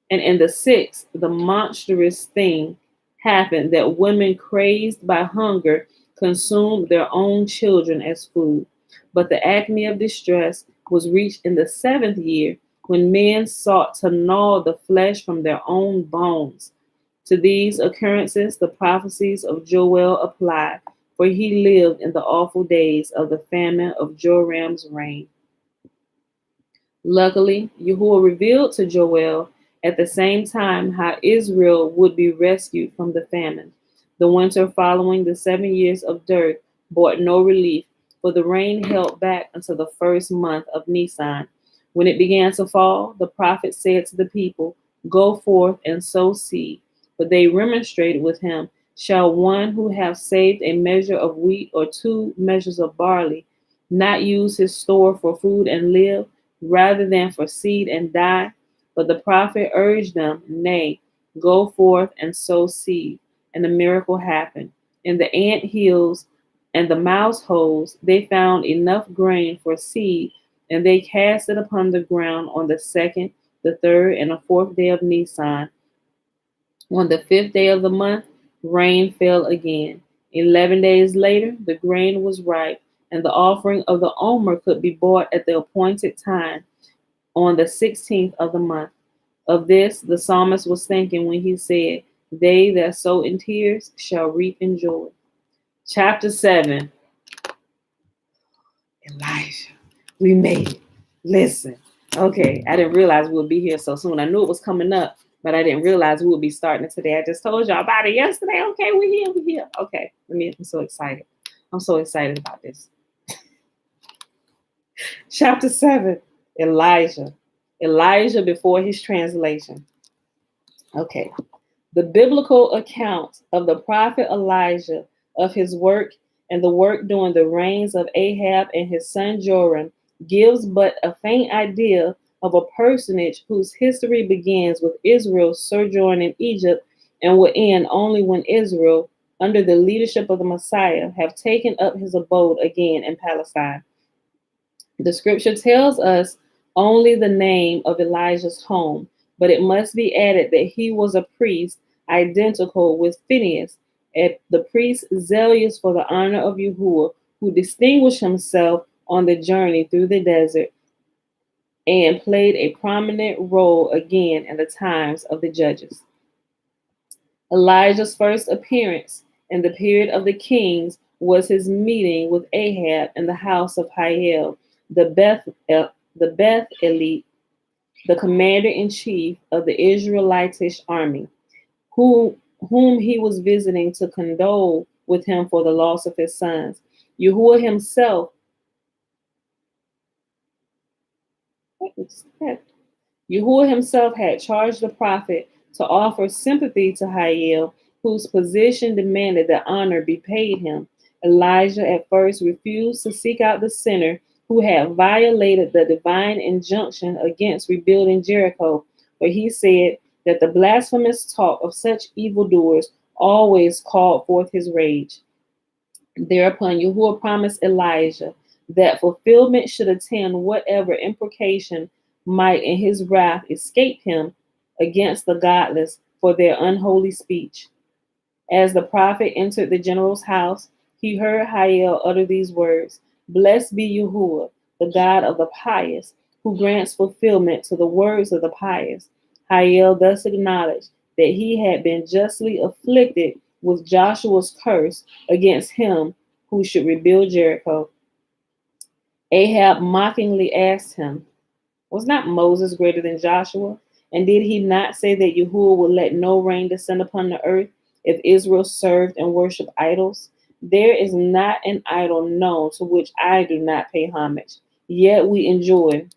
And in the 6th, the monstrous thing happened that women crazed by hunger consumed their own children as food. But the acme of distress was reached in the 7th year when men sought to gnaw the flesh from their own bones. To these occurrences, the prophecies of Joel apply, for he lived in the awful days of the famine of Joram's reign. Luckily, Yahuwah revealed to Joel at the same time how Israel would be rescued from the famine. The winter following the 7 years of dearth brought no relief, for the rain held back until the 1st month of Nisan. When it began to fall, the prophet said to the people, go forth and sow seed. But they remonstrated with him, shall one who have saved a measure of wheat or 2 measures of barley not use his store for food and live, rather than for seed and die? But the prophet urged them, nay, go forth and sow seed. And the miracle happened. In the ant hills and the mouse holes, they found enough grain for seed, and they cast it upon the ground on the 2nd, the 3rd, and the 4th day of Nisan. On the 5th day of the month, rain fell again. 11 days later, the grain was ripe, and the offering of the omer could be bought at the appointed time on the 16th of the month. Of this, the psalmist was thinking when he said, they that sow in tears shall reap in joy. Chapter 7. Elijah. We made it. Listen. Okay, I didn't realize we would be here so soon. I knew it was coming up, but I didn't realize we would be starting it today. I just told y'all about it yesterday. Okay, we're here. Okay, I'm so excited. I'm so excited about this. Chapter 7, Elijah. Elijah before his translation. Okay, the biblical account of the prophet Elijah, of his work and the work during the reigns of Ahab and his son Joram, gives but a faint idea of a personage whose history begins with Israel's sojourn in Egypt and will end only when Israel, under the leadership of the Messiah, have taken up his abode again in Palestine. The scripture tells us only the name of Elijah's home, but it must be added that he was a priest identical with Phinehas, the priest zealous for the honor of Yahuwah, who distinguished himself on the journey through the desert and played a prominent role again in the times of the judges. Elijah's first appearance in the period of the kings was his meeting with Ahab in the house of Hiel, the Beth Elite, the commander-in-chief of the Israelitish army, whom he was visiting to condole with him for the loss of his sons. Yahuwah himself, Yahuwah himself had charged the prophet to offer sympathy to Hiel, whose position demanded that honor be paid him. Elijah at first refused to seek out the sinner who had violated the divine injunction against rebuilding Jericho, for he said that the blasphemous talk of such evildoers always called forth his rage. Thereupon Yahuwah promised Elijah that fulfillment should attend whatever imprecation might in his wrath escape him against the godless for their unholy speech. As the prophet entered the general's house, he heard Hiel utter these words: Blessed be Yahuwah, the God of the pious, who grants fulfillment to the words of the pious. Hiel thus acknowledged that he had been justly afflicted with Joshua's curse against him who should rebuild Jericho. Ahab mockingly asked him, Was not Moses greater than Joshua? And did he not say that Yahuwah would let no rain descend upon the earth if Israel served and worshiped idols? There is not an idol known to which I do not pay homage, yet we enjoy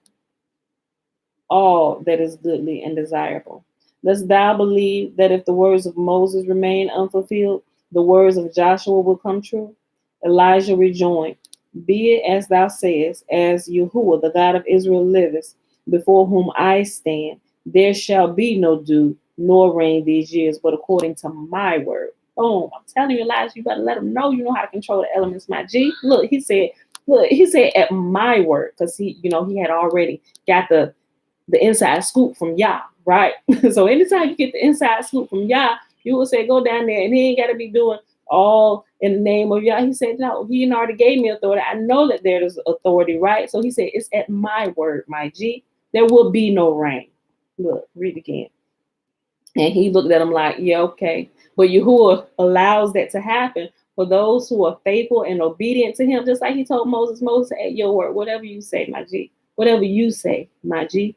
all that is goodly and desirable. Dost thou believe that if the words of Moses remain unfulfilled, the words of Joshua will come true? Elijah rejoined, Be it as thou sayest, as Yahuwah, the God of Israel, liveth, before whom I stand, there shall be no dew nor rain these years, but according to my word. Boom. I'm telling you, Elijah, you better let him know you know how to control the elements, my G. He said at my word, because he had already got the inside scoop from Yah, right? So anytime you get the inside scoop from Yah, you will say, go down there, and he ain't got to be doing all in the name of Yah. He said, no, he already gave me authority. I know that there's authority, right? So he said, it's at my word, my G. There will be no rain. Look, read again. And he looked at him like, yeah, okay. But Yahuwah allows that to happen for those who are faithful and obedient to him, just like he told Moses, at your word, whatever you say, my G. Whatever you say, my G.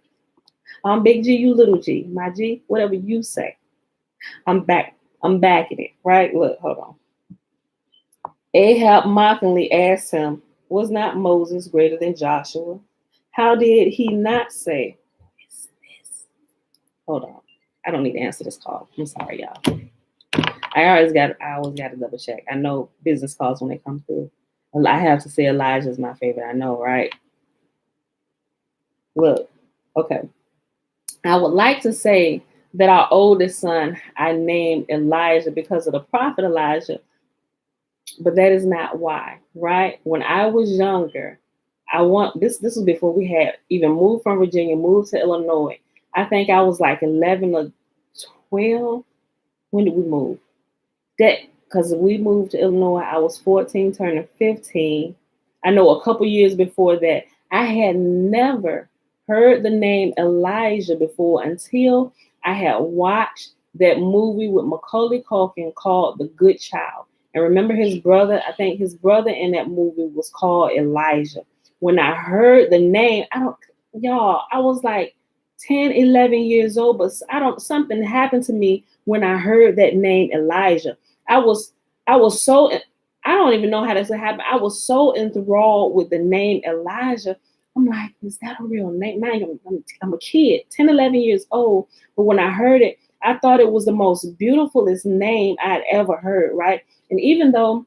I'm big G, you little G. My G, whatever you say. I'm back. I'm backing it, right? Look, hold on. Ahab mockingly asked him, Was not Moses greater than Joshua? How did he not say, Hold on. I don't need to answer this call. I'm sorry, y'all. I always got to double check. I know business calls when they come through. I have to say Elijah is my favorite. I know, right? Look, okay. I would like to say that our oldest son I named Elijah because of the prophet Elijah, but that is not why, right? When I was younger, this was before we had even moved from Virginia, moved to Illinois. I think I was like 11 or 12. When did we move? Because we moved to Illinois, I was 14, turning 15. I know a couple years before that, I had never heard the name Elijah before until I had watched that movie with Macaulay Culkin called The Good Child. And remember his brother? I think his brother in that movie was called Elijah. When I heard the name, I was like 10, 11 years old, but something happened to me when I heard that name Elijah. I was so, I don't even know how this happened. I was so enthralled with the name Elijah. I'm like, is that a real name? I'm a kid, 10, 11 years old. But when I heard it, I thought it was the most beautifulest name I'd ever heard, right? And even though,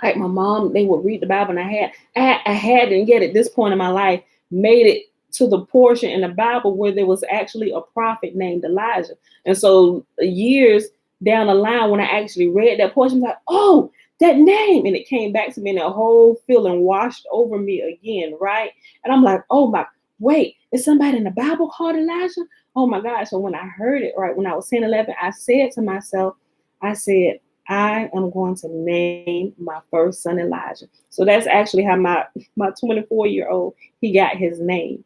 like my mom, they would read the Bible, and I hadn't yet at this point in my life made it to the portion in the Bible where there was actually a prophet named Elijah. And so years down the line, when I actually read that portion, I was like, oh, that name. And it came back to me, and that whole feeling washed over me again, right? And I'm like, oh wait, is somebody in the Bible called Elijah? Oh my gosh. So when I heard it, right, when I was 10, 11, I said to myself, I am going to name my first son Elijah. So that's actually how my 24-year-old, he got his name.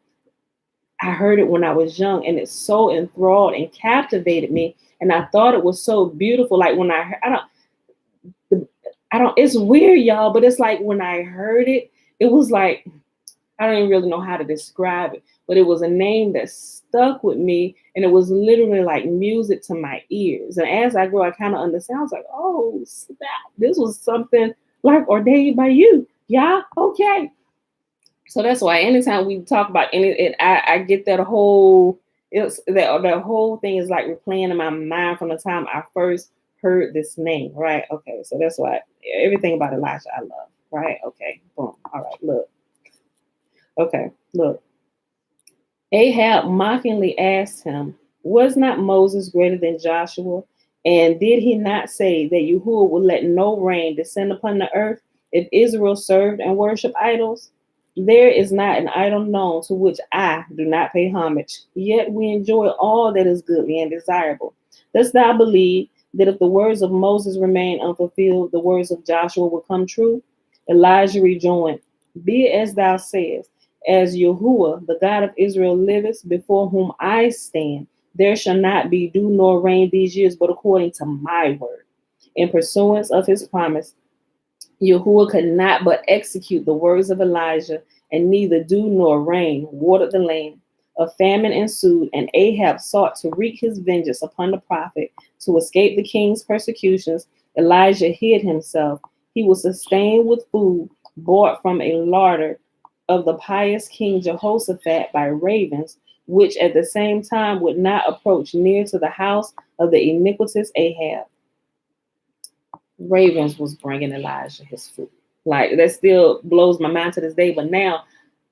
I heard it when I was young, and it so enthralled and captivated me. And I thought it was so beautiful. Like when it's weird, y'all, but it's like when I heard it, it was like, I don't even really know how to describe it, but it was a name that stuck with me, and it was literally like music to my ears. And as I grew, I kind of understand. I was like, oh, snap, this was something like ordained by you. Yeah, okay. So that's why anytime we talk about I get that whole It's that the whole thing is like replaying in my mind from the time I first heard this name, right? Okay, so that's why everything about Elijah I love, right? Okay, boom. All right, look. Okay, look. Ahab mockingly asked him, "Was not Moses greater than Joshua? And did he not say that Yahuwah would let no rain descend upon the earth if Israel served and worshiped idols? There is not an idol known to which I do not pay homage, yet we enjoy all that is goodly and desirable. Dost thou believe that if the words of Moses remain unfulfilled, the words of Joshua will come true?" Elijah rejoined, "Be it as thou sayest. As Yahuwah, the God of Israel, liveth, before whom I stand, there shall not be dew nor rain these years, but according to my word." In pursuance of his promise, Yahuwah could not but execute the words of Elijah, and neither dew nor rain watered the land. A famine ensued, and Ahab sought to wreak his vengeance upon the prophet. To escape the king's persecutions, Elijah hid himself. He was sustained with food brought from a larder of the pious King Jehoshaphat by ravens, which at the same time would not approach near to the house of the iniquitous Ahab. Ravens was bringing Elijah his food. Like that still blows my mind to this day. But now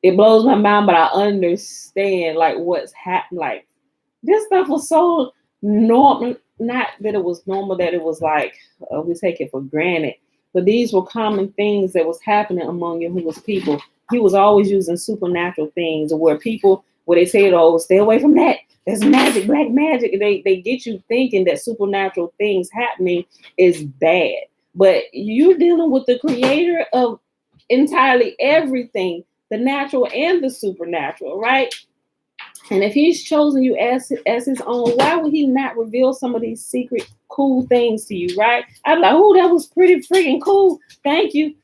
it blows my mind, but I understand like what's happened. Like this stuff was so normal. Not that it was normal, that it was like we take it for granted. But these were common things that was happening among Yahuwah's people. He was always using supernatural things, where people, where they say, "Oh, stay away from that. That's magic, black magic." And they get you thinking that supernatural things happening is bad. But you're dealing with the creator of entirely everything, the natural and the supernatural, right? And if he's chosen you as his own, why would he not reveal some of these secret, cool things to you, right? I'm like, "Oh, that was pretty freaking cool. Thank you."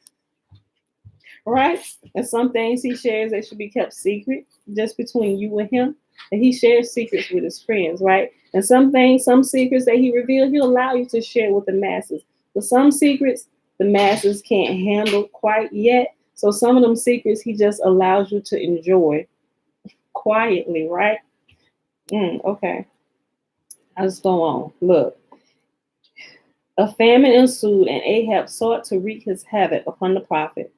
Right? And some things he shares that should be kept secret just between you and him. And he shares secrets with his friends, right? And some things, some secrets that he revealed, he'll allow you to share with the masses. But some secrets the masses can't handle quite yet. So some of them secrets he just allows you to enjoy quietly, right? Okay. Let's go on. Look. A famine ensued, and Ahab sought to wreak his havoc upon the prophet.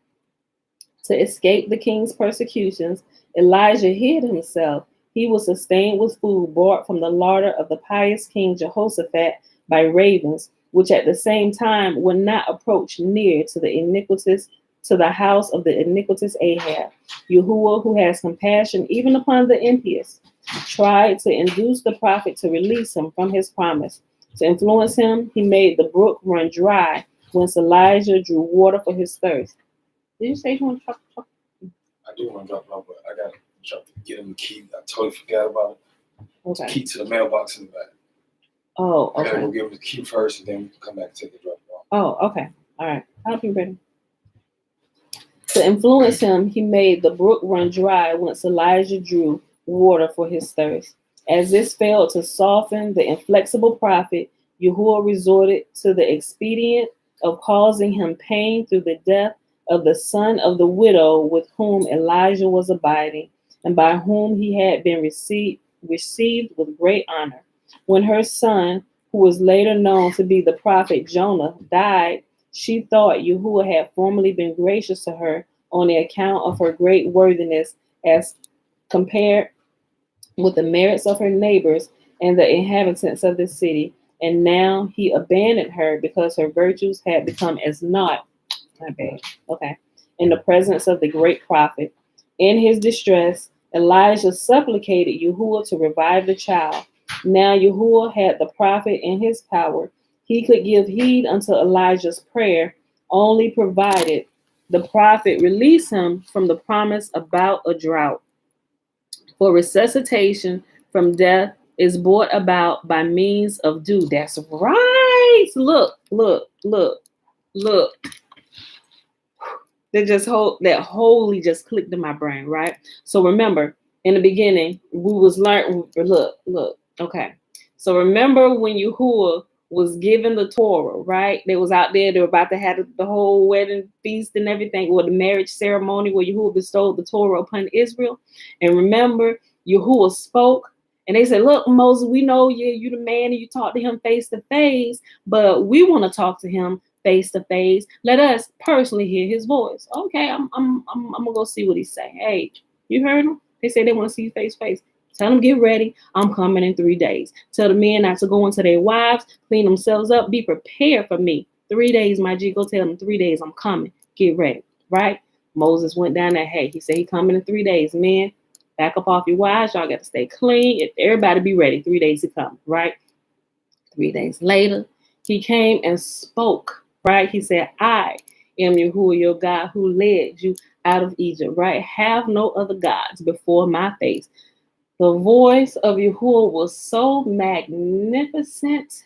To escape the king's persecutions, Elijah hid himself. He was sustained with food brought from the larder of the pious King Jehoshaphat by ravens, which at the same time would not approach near to the house of the iniquitous Ahab. Yahuwah, who has compassion even upon the impious, tried to induce the prophet to release him from his promise. To influence him, he made the brook run dry, whence Elijah drew water for his thirst. Did you say you want to talk? I do want to drop it off, but I got to get him the key. I totally forgot about it. Okay. Key to the mailbox in the back. Oh, okay. I got to go give him the key first, and then we can come back and take the drop it off. Oh, okay. All right. I'll be ready. To influence him, he made the brook run dry once Elijah drew water for his thirst. As this failed to soften the inflexible prophet, Yahuwah resorted to the expedient of causing him pain through the death of the son of the widow with whom Elijah was abiding, and by whom he had been received with great honor. When her son, who was later known to be the prophet Jonah, died, she thought Yahuwah had formerly been gracious to her on the account of her great worthiness as compared with the merits of her neighbors and the inhabitants of the city, and now he abandoned her because her virtues had become as naught. My bad. Okay. In the presence of the great prophet. In his distress, Elijah supplicated Yahuwah to revive the child. Now Yahuwah had the prophet in his power. He could give heed unto Elijah's prayer, only provided the prophet release him from the promise about a drought. For resuscitation from death is brought about by means of dew. That's right. Look. That wholly just clicked in my brain, right? So remember, in the beginning, we was learning. Look. Okay. So remember when Yahuwah was given the Torah, right? They was out there. They were about to have the whole wedding feast and everything, or the marriage ceremony where Yahuwah bestowed the Torah upon Israel. And remember, Yahuwah spoke, And they said, look, Moses, we know you the man and you talk to him face to face, but we want to talk to him face to face. Let us personally hear his voice. Okay, I'm gonna go see what he's saying. Hey, you heard him? They say they want to see you face to face. Tell them get ready. I'm coming in 3 days. Tell the men not to go into their wives, clean themselves up, be prepared for me. 3 days, my G. Go tell them 3 days I'm coming. Get ready, right? Moses went down there. Hey, he said he coming in 3 days, man. Back up off your wives. Y'all got to stay clean. Everybody be ready. 3 days to come, right? 3 days later, he came and spoke, right? He said, I am Yahuwah, your God, who led you out of Egypt, right? Have no other gods before my face. The voice of Yahuwah was so magnificent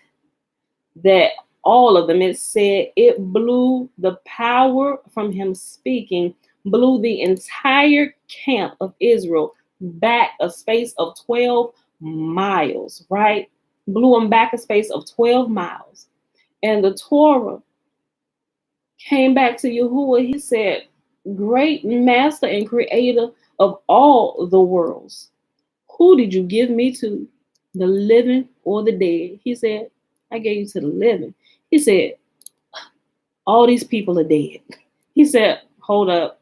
that all of them, it said, it blew the power from him speaking, blew the entire camp of Israel back a space of 12 miles, right? Blew them back a space of 12 miles. And the Torah came back to Yahuwah. He said, great master and creator of all the worlds, who did you give me to, the living or the dead? He said, I gave you to the living. He said, all these people are dead. He said, hold up.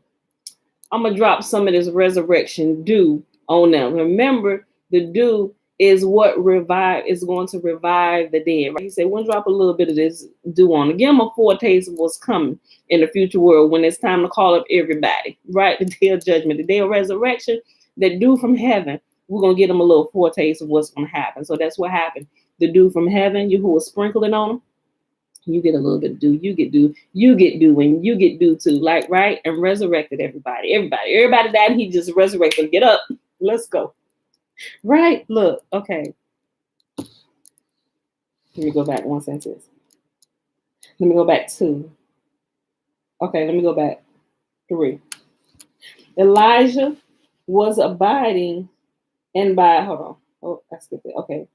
I'm going to drop some of this resurrection dew on them. Remember, the dew is what is going to revive the dead. Right? He said, we'll drop a little bit of this dew on them. Give them a foretaste of what's coming in the future world when it's time to call up everybody, right? The day of judgment, the day of resurrection, that dew from heaven. We're going to get them a little foretaste of what's going to happen. So that's what happened. The dew from heaven, Yahuwah sprinkling on them. You get a little bit of dew. You get dew. You get dew, and you get dew too. Like, right? And resurrected everybody. Everybody died, and he just resurrected them. Get up. Let's go. Right? Look. Okay. Let me go back one sentence. Let me go back 2. Okay, let me go back 3. Elijah was abiding and by, hold on. Oh, I skipped it. Okay.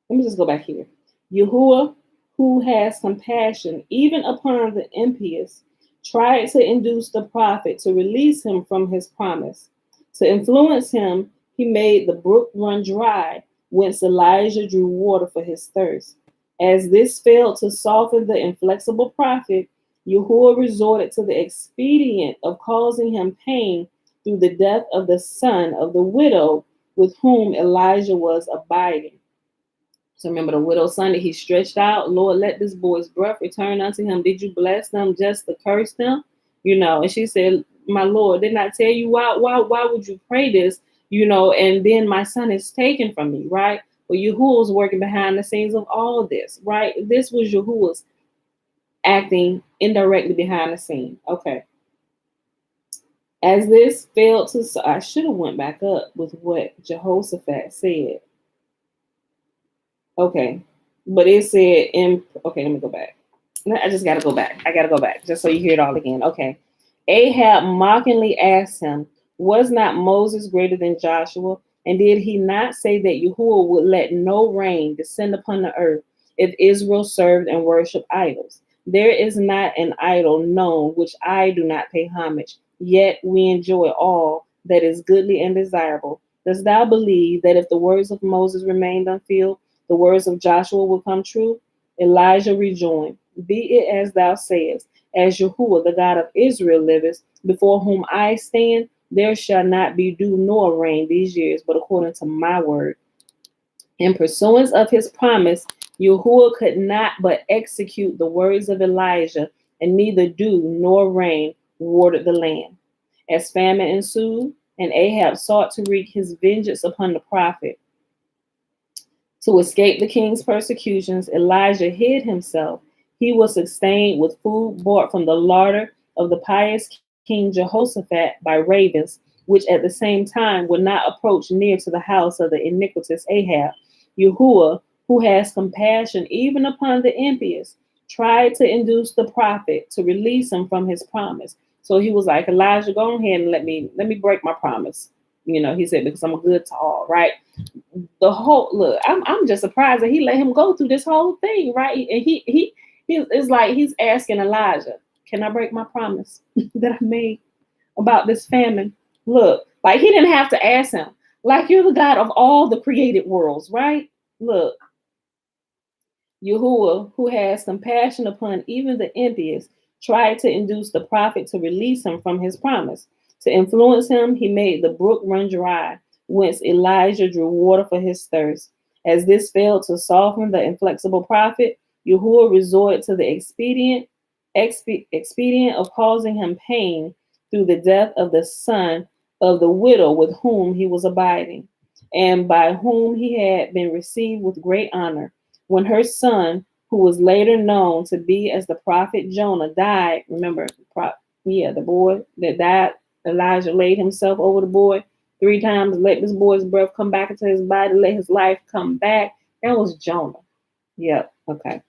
Let me just go back here. Yahuwah, who has compassion even upon the impious, tried to induce the prophet to release him from his promise. To influence him, he made the brook run dry, whence Elijah drew water for his thirst. As this failed to soften the inflexible prophet, Yahuwah resorted to the expedient of causing him pain through the death of the son of the widow with whom Elijah was abiding. So remember the widow's son that he stretched out. Lord, let this boy's breath return unto him. Did you bless them just to curse them? And she said, my Lord, didn't I tell you why would you pray this? And then my son is taken from me, right? Well, Yahuwah's working behind the scenes of all of this, right? This was Yahuwah's acting indirectly behind the scene. Okay. As this failed to, I should have went back up with what Jehoshaphat said. Okay, but it said okay, let me go back. I just got to go back. I got to go back just so you hear it all again. Okay. Ahab mockingly asked him, was not Moses greater than Joshua? And did he not say that Yahuwah would let no rain descend upon the earth if Israel served and worshiped idols? There is not an idol known which I do not pay homage, yet we enjoy all that is goodly and desirable. Dost thou believe that if the words of Moses remained unfulfilled, the words of Joshua will come true? Elijah rejoined, be it as thou sayest, as Yahuwah, the God of Israel, liveth, before whom I stand, there shall not be dew nor rain these years, but according to my word. In pursuance of his promise, Yahuwah could not but execute the words of Elijah, and neither dew nor rain watered the land. As famine ensued, and Ahab sought to wreak his vengeance upon the prophet, to escape the king's persecutions, Elijah hid himself. He was sustained with food brought from the larder of the pious King Jehoshaphat by ravens, which at the same time would not approach near to the house of the iniquitous Ahab. Yahuwah, who has compassion even upon the impious, tried to induce the prophet to release him from his promise. So he was like, Elijah, go ahead and let me break my promise. He said, because I'm good to all, right? I'm just surprised that he let him go through this whole thing, right? And he it's like he's asking Elijah, can I break my promise that I made about this famine? Look, like he didn't have to ask him. Like you're the God of all the created worlds, right? Look, Yahuwah, who has compassion upon even the impious, tried to induce the prophet to release him from his promise. To influence him, he made the brook run dry, whence Elijah drew water for his thirst. As this failed to soften the inflexible prophet, Yahuwah resorted to the expedient of causing him pain through the death of the son of the widow with whom he was abiding, and by whom he had been received with great honor. When her son, who was later known to be as the prophet Jonah, died, remember, the boy that died, Elijah laid himself over the boy 3 times, let this boy's breath come back into his body, let his life come back. That was Jonah. Yep, okay.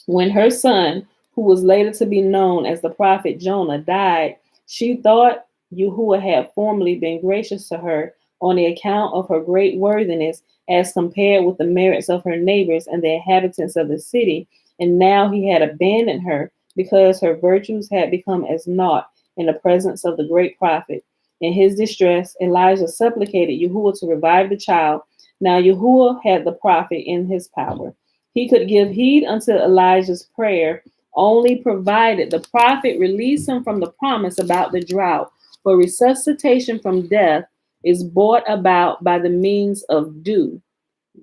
When her son, who was later to be known as the prophet Jonah, died, she thought Yahuwah had formerly been gracious to her on the account of her great worthiness as compared with the merits of her neighbors and the inhabitants of the city, and now he had abandoned her because her virtues had become as naught in the presence of the great prophet. In his distress, Elijah supplicated Yahuwah to revive the child. Now Yahuwah had the prophet in his power. He could give heed unto Elijah's prayer only provided the prophet release him from the promise about the drought. For resuscitation from death is brought about by the means of dew.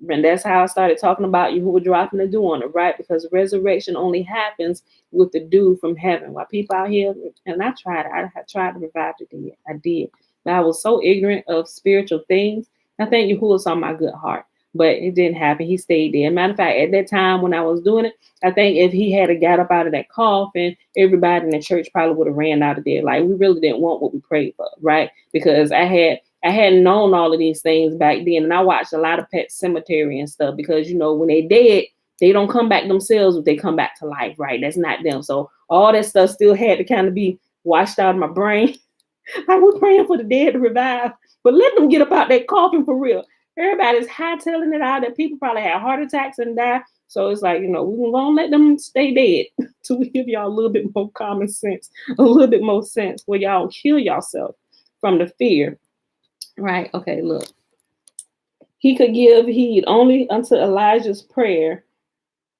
And that's how I started talking about Yahuwah dropping the dew on it, right? Because resurrection only happens with the dew from heaven. While people out here, and I tried to revive the dead. I did. But I was so ignorant of spiritual things. I think Yahuwah saw my good heart. But it didn't happen. He stayed there. Matter of fact, at that time when I was doing it, I think if he had got up out of that coffin, everybody in the church probably would have ran out of there. Like, we really didn't want what we prayed for, right? Because I hadn't known all of these things back then, and I watched a lot of Pet Cemetery and stuff because, you know, when they dead, they don't come back themselves, but they come back to life, right? That's not them. So all that stuff still had to kind of be washed out of my brain. Like, we're praying for the dead to revive, but let them get up out that coffin for real. Everybody's hightailing it out that people probably had heart attacks and die. So it's like, you know, we're going to let them stay dead to give y'all a little bit more common sense, a little bit more sense where y'all kill yourself from the fear. Right. Okay, look. He could give heed only unto Elijah's prayer,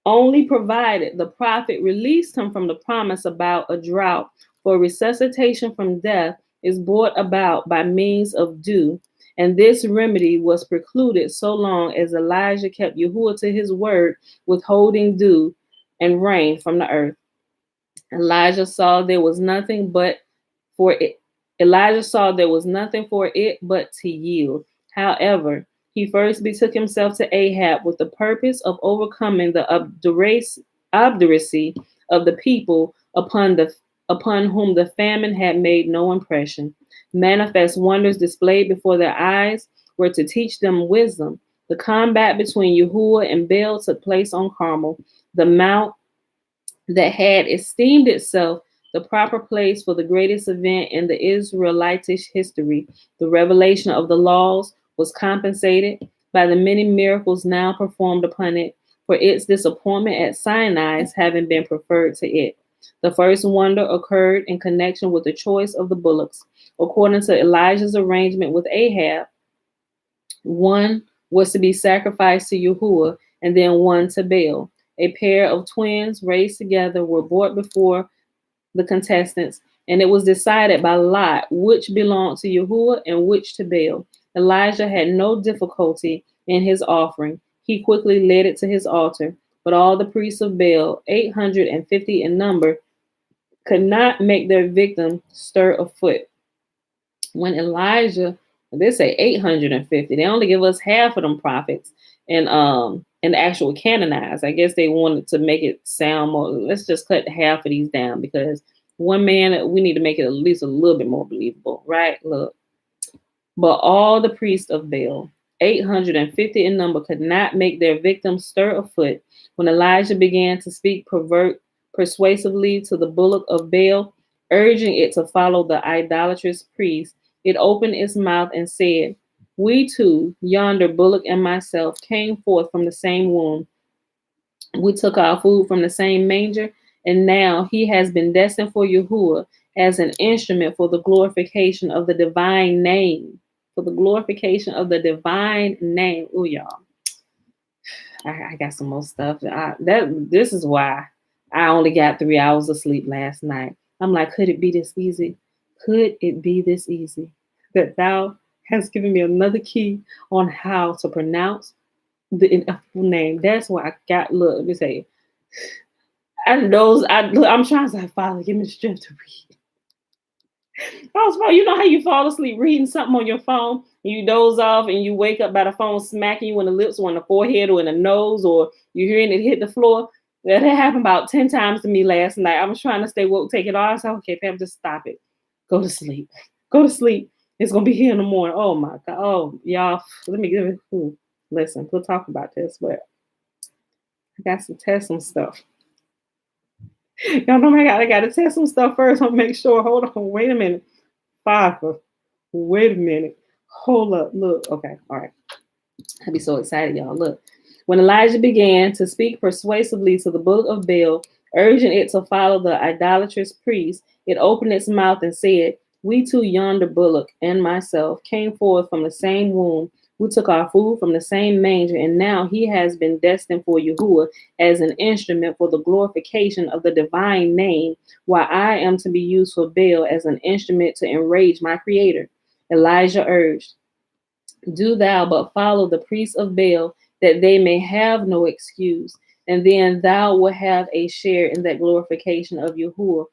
only provided the prophet released him from the promise about a drought. For resuscitation from death is brought about by means of dew, and this remedy was precluded so long as Elijah kept Yahuwah to his word, withholding dew and rain from the earth. Elijah saw there was nothing but for it. Elijah saw there was nothing for it but to yield. However, he first betook himself to Ahab with the purpose of overcoming the obduracy of the people upon whom the famine had made no impression. Manifest wonders displayed before their eyes were to teach them wisdom. The combat between Yahuwah and Baal took place on Carmel, the mount that had esteemed itself the proper place for the greatest event in the Israelitish history. The revelation of the laws was compensated by the many miracles now performed upon it for its disappointment at Sinai's having been preferred to it. The first wonder occurred in connection with the choice of the bullocks. According to Elijah's arrangement with Ahab, one was to be sacrificed to Yahuwah and then one to Baal. A pair of twins raised together were brought before the contestants, and it was decided by lot which belonged to Yahuwah and which to Baal. Elijah had no difficulty in his offering. He quickly led it to his altar, but all the priests of Baal, 850 in number, could not make their victim stir a foot. When Elijah, they say 850, they only give us half of them prophets and actual canonized. I guess they wanted to make it sound more, let's just cut half of these down because one man, we need to make it at least a little bit more believable, right? Look. But all the priests of Baal, 850 in number, could not make their victims stir a foot. When Elijah began to speak persuasively to the bullock of Baal, urging it to follow the idolatrous priest, it opened its mouth and said, "We two, yonder bullock and myself, came forth from the same womb. We took our food from the same manger, and now he has been destined for Yahuwah as an instrument for the glorification of the divine name." for the glorification of the divine name. Oh, y'all. I got some more stuff. This is why I only got 3 hours of sleep last night. I'm like, could it be this easy? Could it be this easy that thou hast given me another key on how to pronounce the ineffable name? That's why I got. Look, let me tell you. I'm trying to say, Father, give me the strength to read. You know how you fall asleep reading something on your phone, and you doze off, and you wake up by the phone smacking you in the lips or in the forehead or in the nose, or you're hearing it hit the floor. That happened about 10 times to me last night. I was trying to stay woke, take it off. I said, okay, Pam, just stop it. Go to sleep. Go to sleep. It's gonna be here in the morning. Oh my God. Oh, y'all. Let me give it. Listen, we'll talk about this, but I got to test some stuff. Y'all know I gotta test some stuff first. I'll make sure. Hold on. Wait a minute. Father. Wait a minute. Hold up. Look. Okay. All right. I'd be so excited, y'all. Look. When Elijah began to speak persuasively to the bullock of Baal, urging it to follow the idolatrous priest, it opened its mouth and said, we two yonder bullock and myself came forth from the same womb. We took our food from the same manger, and now he has been destined for Yahuwah as an instrument for the glorification of the divine name, while I am to be used for Baal as an instrument to enrage my creator. Elijah urged, do thou but follow the priests of Baal, that they may have no excuse, and then thou wilt have a share in that glorification of Yahuwah,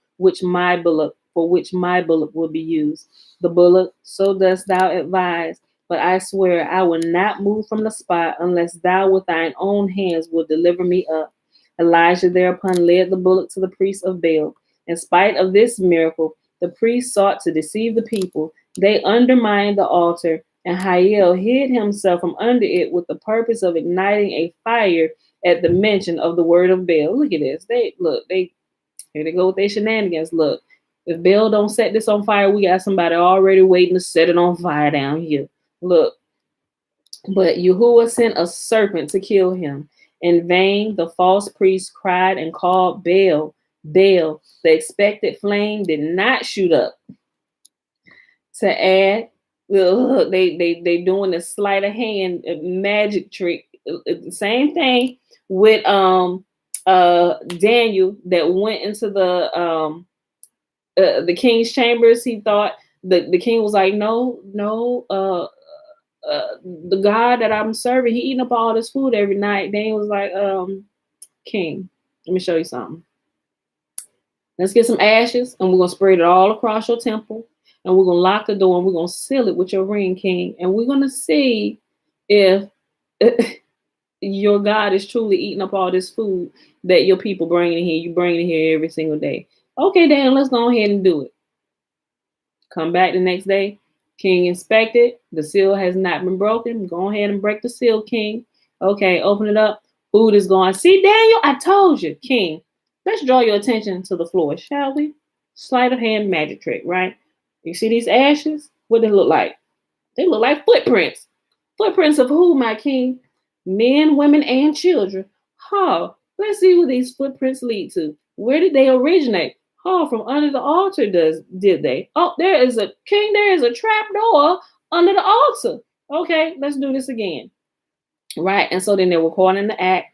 for which my bullock will be used. The bullock, so dost thou advise, but I swear I will not move from the spot unless thou with thine own hands will deliver me up. Elijah thereupon led the bullock to the priest of Baal. In spite of this miracle, the priest sought to deceive the people. They undermined the altar, and Hiel hid himself from under it with the purpose of igniting a fire at the mention of the word of Baal. Look at this. Here they go with their shenanigans. Look, if Baal don't set this on fire, we got somebody already waiting to set it on fire down here. Look, but Yahuwah sent a serpent to kill him. In vain, the false priest cried and called Baal. Baal, the expected flame did not shoot up. To add, they doing this sleight of hand magic trick. Same thing with Daniel that went into the king's chambers. He thought the king was like, no, the God that I'm serving, he eating up all this food every night. Daniel was like, king, let me show you something. Let's get some ashes, and we're gonna spread it all across your temple. And we're going to lock the door and we're going to seal it with your ring, king. And we're going to see if your God is truly eating up all this food that your people bring in here. You bring it here every single day. Okay, Dan, let's go ahead and do it. Come back the next day. King inspected. The seal has not been broken. Go ahead and break the seal, king. Okay, open it up. Food is gone. See, Daniel, I told you, king. Let's draw your attention to the floor, shall we? Sleight of hand magic trick, right? You see these ashes? What do they look like? They look like footprints. Footprints of who, my king? Men, women, and children. Let's see what these footprints lead to. Where did they originate? From under the altar did they? Oh, there is a trap door under the altar. Okay, let's do this again. Right, and so then they were caught in the act.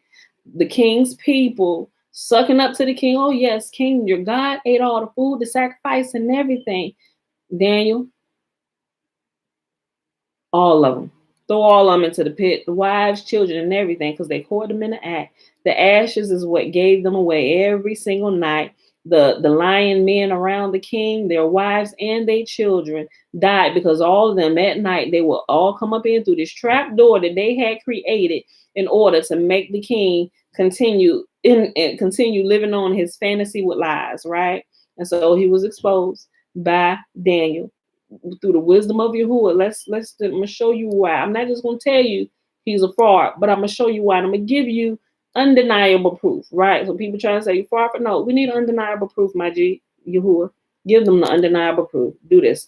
The king's people sucking up to the king. Oh, yes, king, your God ate all the food, the sacrifice, and everything. Daniel, all of them. Throw all of them into the pit, the wives, children, and everything, because they caught them in the act. The ashes is what gave them away every single night. The lion men around the king, their wives, and their children died because all of them at night, they will all come up in through this trap door that they had created in order to make the king continue living on his fantasy with lies, right? And so he was exposed by Daniel through the wisdom of Yahuwah. I'm gonna show you why. I'm not just gonna tell you he's a fraud, but I'm gonna show you why. And I'm gonna give you undeniable proof, right? So people try to say you're fraud, but no, we need undeniable proof, my G, Yahuwah. Give them the undeniable proof. Do this.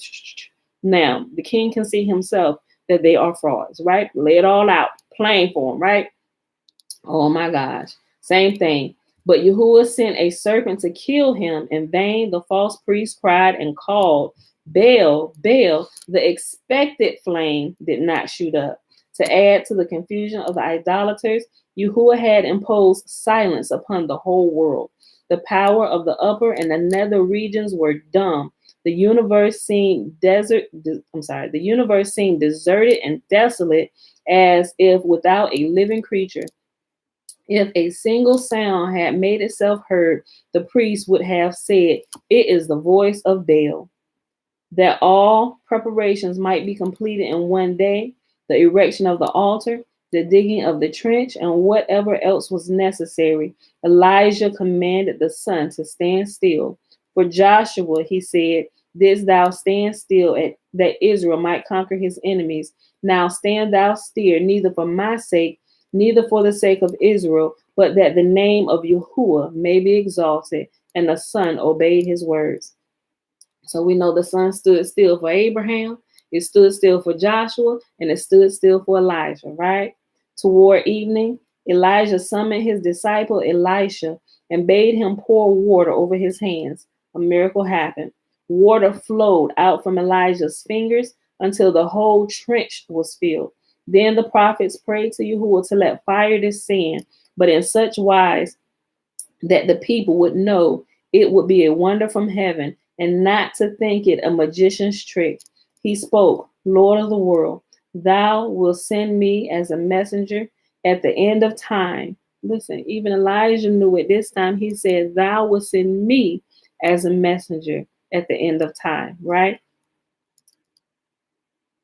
Now, the king can see himself that they are frauds, right? Lay it all out, plain for him, right? Oh my gosh. Same thing. But Yahuwah sent a serpent to kill him. In vain, the false priest cried and called Baal, the expected flame, did not shoot up. To add to the confusion of the idolaters, Yahuwah had imposed silence upon the whole world. The power of the upper and the nether regions were dumb. The universe seemed the universe seemed deserted and desolate, as if without a living creature. If a single sound had made itself heard, the priest would have said, "It is the voice of Baal." That all preparations might be completed in one day, the erection of the altar, the digging of the trench, and whatever else was necessary, Elijah commanded the sun to stand still. For Joshua, he said, "Didst thou stand still that Israel might conquer his enemies? Now stand thou still, neither for my sake, neither for the sake of Israel, but that the name of Yahuwah may be exalted." And the sun obeyed his words. So we know the sun stood still for Abraham, it stood still for Joshua, and it stood still for Elijah, right? Toward evening, Elijah summoned his disciple Elisha and bade him pour water over his hands. A miracle happened. Water flowed out from Elijah's fingers until the whole trench was filled. Then the prophets prayed to Yahuwah to let fire descend, but in such wise that the people would know it would be a wonder from heaven, and not to think it a magician's trick. He spoke, "Lord of the world, thou wilt send me as a messenger at the end of time." Listen, even Elijah knew it this time. He said, "Thou wilt send me as a messenger at the end of time," right?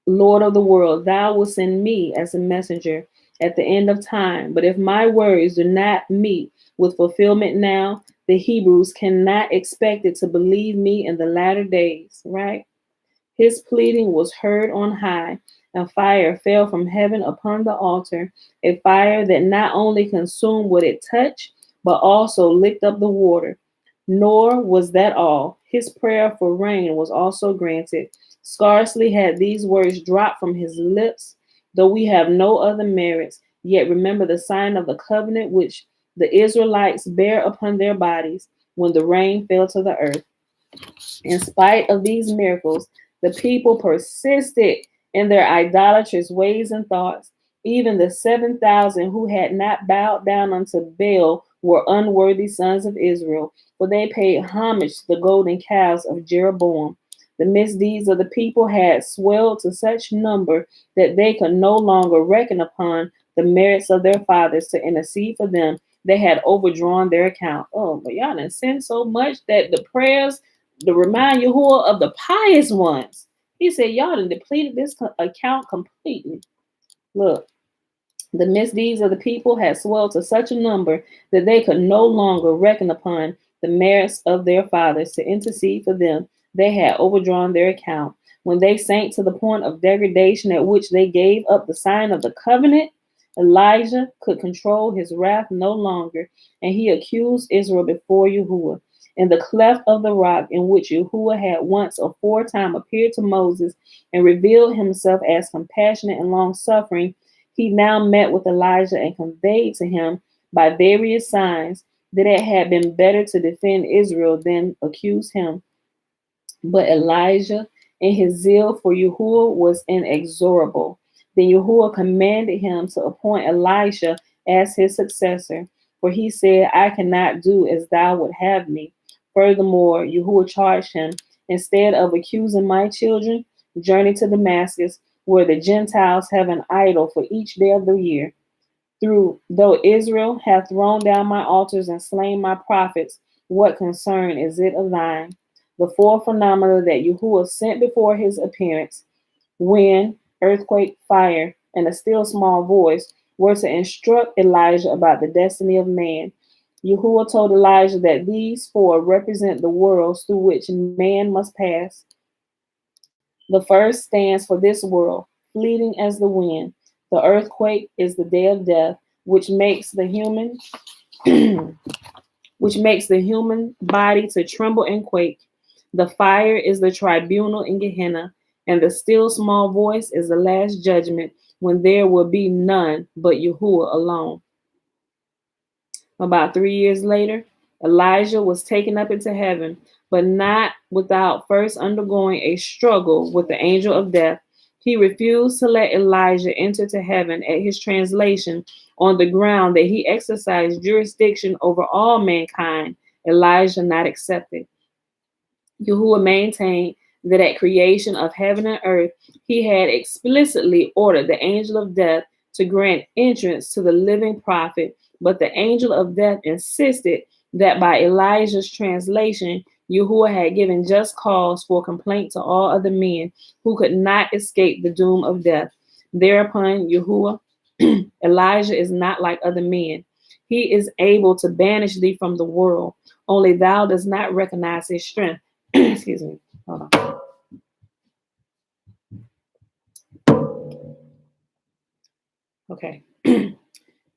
"Lord of the world, thou wilt send me as a messenger at the end of time. But if my words do not meet with fulfillment now, the Hebrews cannot expect it to believe me in the latter days," right? His pleading was heard on high, and fire fell from heaven upon the altar, a fire that not only consumed what it touched, but also licked up the water. Nor was that all. His prayer for rain was also granted. Scarcely had these words dropped from his lips, "Though we have no other merits, yet remember the sign of the covenant which the Israelites bear upon their bodies," when the rain fell to the earth. In spite of these miracles, the people persisted in their idolatrous ways and thoughts. Even the 7,000 who had not bowed down unto Baal were unworthy sons of Israel, for they paid homage to the golden calves of Jeroboam. The misdeeds of the people had swelled to such number that they could no longer reckon upon the merits of their fathers to intercede for them. They had overdrawn their account. Oh, but y'all done sinned so much that the prayers to remind Yahuwah of the pious ones. He said, y'all done depleted this account completely. Look, the misdeeds of the people had swelled to such a number that they could no longer reckon upon the merits of their fathers to intercede for them. They had overdrawn their account. When they sank to the point of degradation at which they gave up the sign of the covenant, Elijah could control his wrath no longer, and he accused Israel before Yahuwah. In the cleft of the rock in which Yahuwah had once aforetime appeared to Moses and revealed himself as compassionate and long-suffering, he now met with Elijah and conveyed to him by various signs that it had been better to defend Israel than accuse him. But Elijah, in his zeal for Yahuwah, was inexorable. Then Yahuwah commanded him to appoint Elisha as his successor, for he said, "I cannot do as thou would have me." Furthermore, Yahuwah charged him, "Instead of accusing my children, journey to Damascus, where the Gentiles have an idol for each day of the year. Though Israel hath thrown down my altars and slain my prophets, what concern is it of thine?" The four phenomena that Yahuwah sent before his appearance, wind, earthquake, fire, and a still small voice, were to instruct Elijah about the destiny of man. Yahuwah told Elijah that these four represent the worlds through which man must pass. The first stands for this world, fleeting as the wind. The earthquake is the day of death, which makes the human body to tremble and quake. The fire is the tribunal in Gehenna, and the still small voice is the last judgment, when there will be none but Yahuwah alone. About 3 years later, Elijah was taken up into heaven, but not without first undergoing a struggle with the angel of death. He refused to let Elijah enter to heaven at his translation on the ground that he exercised jurisdiction over all mankind, Elijah not accepted. Yahuwah maintained that at creation of heaven and earth, he had explicitly ordered the angel of death to grant entrance to the living prophet, but the angel of death insisted that by Elijah's translation, Yahuwah had given just cause for complaint to all other men who could not escape the doom of death. Thereupon, Yahuwah, Elijah is not like other men. He is able to banish thee from the world, only thou dost not recognize his strength. Excuse me. Hold on. Okay.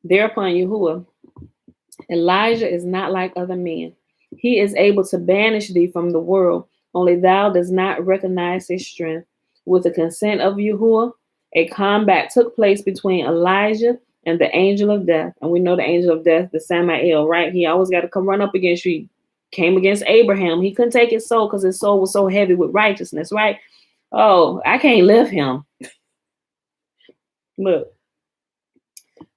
Thereupon, Yahuwah, Elijah is not like other men. He is able to banish thee from the world, only thou dost not recognize his strength. With the consent of Yahuwah, a combat took place between Elijah and the angel of death. And we know the angel of death, the Samael, right? He always got to come run up against you. Came against Abraham. He couldn't take his soul because his soul was so heavy with righteousness, right? Oh, I can't lift him. Look.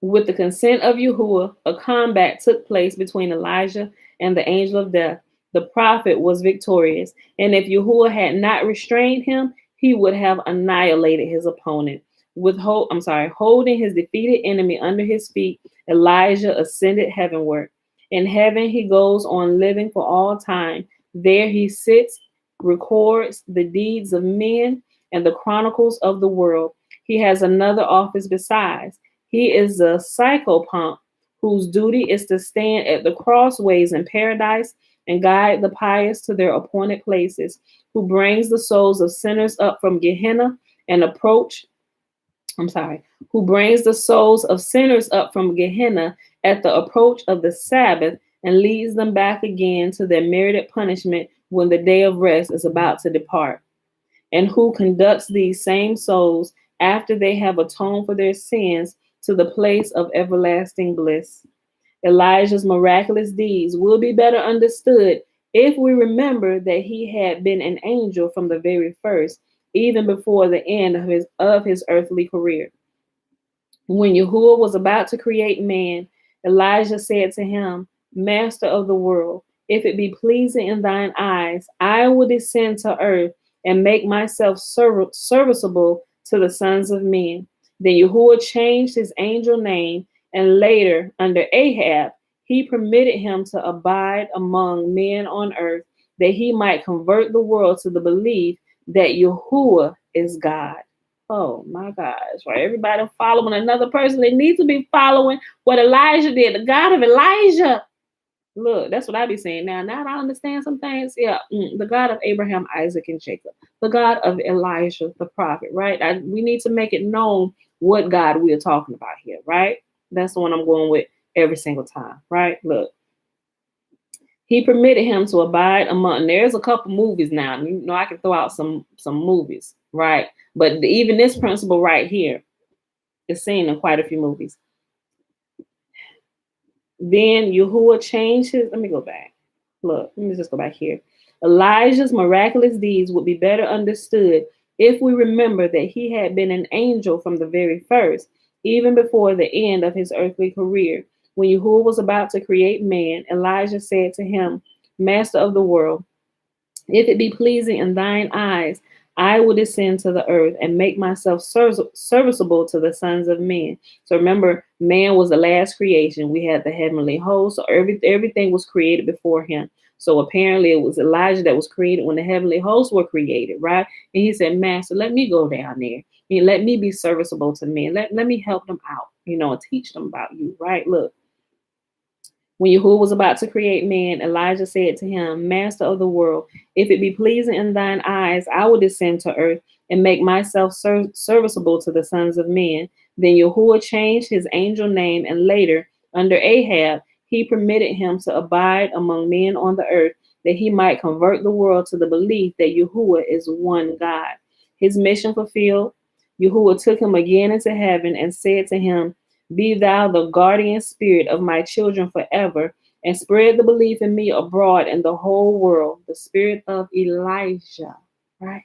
With the consent of Yahuwah, a combat took place between Elijah and the angel of death. The prophet was victorious, and if Yahuwah had not restrained him, he would have annihilated his opponent. Holding his defeated enemy under his feet, Elijah ascended heavenward. In heaven, he goes on living for all time. There he sits, records the deeds of men and the chronicles of the world. He has another office besides. He is a psychopomp whose duty is to stand at the crossways in paradise and guide the pious to their appointed places, who brings the souls of sinners up from Gehenna and who brings the souls of sinners up from Gehenna at the approach of the Sabbath and leads them back again to their merited punishment when the day of rest is about to depart, and who conducts these same souls after they have atoned for their sins to the place of everlasting bliss. Elijah's miraculous deeds will be better understood if we remember that he had been an angel from the very first, even before the end of his earthly career. When Yahuwah was about to create man, Elijah said to him, Master of the world, if it be pleasing in thine eyes, I will descend to earth and make myself serviceable to the sons of men. Then Yahuwah changed his angel name, and later, under Ahab, he permitted him to abide among men on earth, that he might convert the world to the belief that Yahuwah is God. Oh my gosh, right? Everybody following another person, they need to be following what Elijah did, the God of Elijah. Look, that's what I be saying now. Now I understand some things. Yeah, the God of Abraham, Isaac, and Jacob, the God of Elijah, the prophet, right? We need to make it known what God we are talking about here, right? That's the one I'm going with every single time, right? Look, he permitted him to abide among. There's a couple movies now. You know, I can throw out some movies, right? But even this principle right here is seen in quite a few movies. Then Yahuwah changed his. Let me go back. Look, let me just go back here. Elijah's miraculous deeds would be better understood if we remember that he had been an angel from the very first, even before the end of his earthly career. When Yahuwah was about to create man, Elijah said to him, Master of the world, if it be pleasing in thine eyes, I will descend to the earth and make myself serviceable to the sons of men. So remember, man was the last creation. We had the heavenly host. So everything was created before him. So apparently it was Elijah that was created when the heavenly hosts were created, right? And he said, Master, let me go down there. And let me be serviceable to men. Let me help them out, and teach them about you, right? Look. When Yahuwah was about to create man, Elijah said to him, Master of the world, if it be pleasing in thine eyes, I will descend to earth and make myself serviceable to the sons of men. Then Yahuwah changed his angel name, and later, under Ahab, he permitted him to abide among men on the earth, that he might convert the world to the belief that Yahuwah is one God. His mission fulfilled, Yahuwah took him again into heaven and said to him, Be thou the guardian spirit of my children forever, and spread the belief in me abroad in the whole world. The spirit of Elijah, right?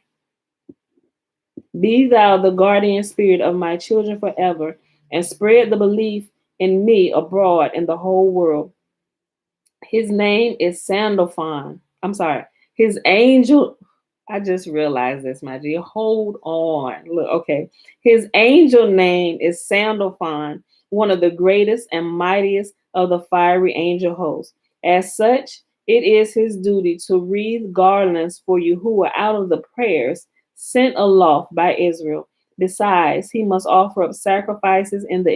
Be thou the guardian spirit of my children forever, and spread the belief in me abroad in the whole world. His name is Sandalphon. I'm sorry. His angel, I just realized this, my G. Hold on. Look, okay. His angel name is Sandalphon, one of the greatest and mightiest of the fiery angel hosts. As such, it is his duty to wreathe garlands for you who are out of the prayers sent aloft by Israel. Besides, he must offer up sacrifices in the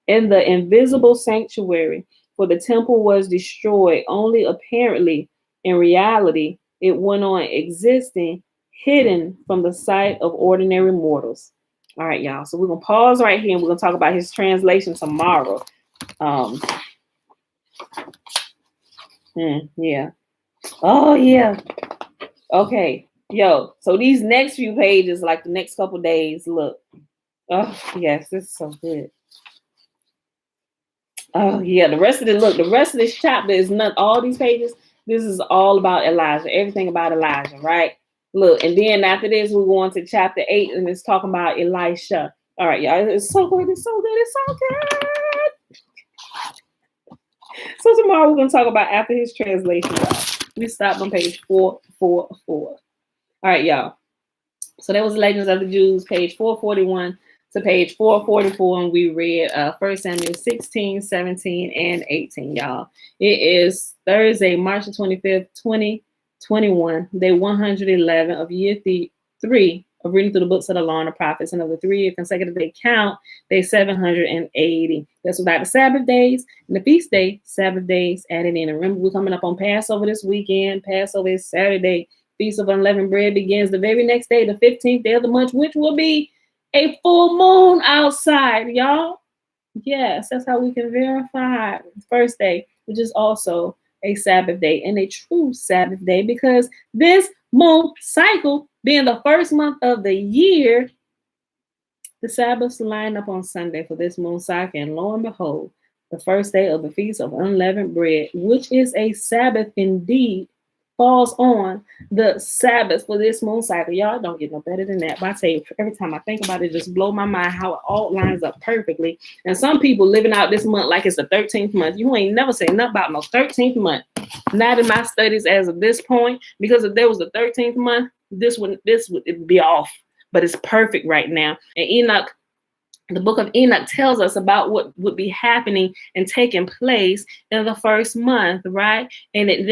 invisible sanctuary, for the temple was destroyed only apparently. In reality, it went on existing, hidden from the sight of ordinary mortals. All right, y'all. So we're gonna pause right here and we're gonna talk about his translation tomorrow. Yeah. Oh yeah. Okay. Yo. So these next few pages, like the next couple days, look. Oh yes, this is so good. Oh yeah, the rest of this chapter is not all these pages. This is all about Elijah, everything about Elijah, right? Look, and then after this, we're going to chapter 8, and it's talking about Elisha. All right, y'all, it's so good, it's so good, it's so good. So tomorrow we're gonna talk about after his translation, y'all. We stopped on page 444. All right, y'all. So that was Legends of the Jews, page 441 to page 444, and we read 1 Samuel 16, 17, and 18, y'all. It is Thursday, March the 25th, 2021, day 111 of year 3 of reading through the books of the law and the prophets, and of the 3-year consecutive day count, day 780. That's without the Sabbath days and the feast day, Sabbath days added in. And remember, we're coming up on Passover this weekend. Passover is Saturday. Feast of Unleavened Bread begins the very next day, the 15th day of the month, which will be a full moon outside, y'all. Yes, that's how we can verify first day, which is also a Sabbath day and a true Sabbath day, because this moon cycle being the first month of the year, the Sabbaths line up on Sunday for this moon cycle, and lo and behold, the first day of the Feast of Unleavened Bread, which is a Sabbath indeed, falls on the Sabbath for this moon cycle. Y'all don't get no better than that. But I tell you, every time I think about it, it just blow my mind how it all lines up perfectly. And some people living out this month like it's the 13th month. You ain't never say nothing about no 13th month. Not in my studies as of this point, because if there was a 13th month, this would be off. But it's perfect right now. And Enoch, the book of Enoch, tells us about what would be happening and taking place in the first month, right? And it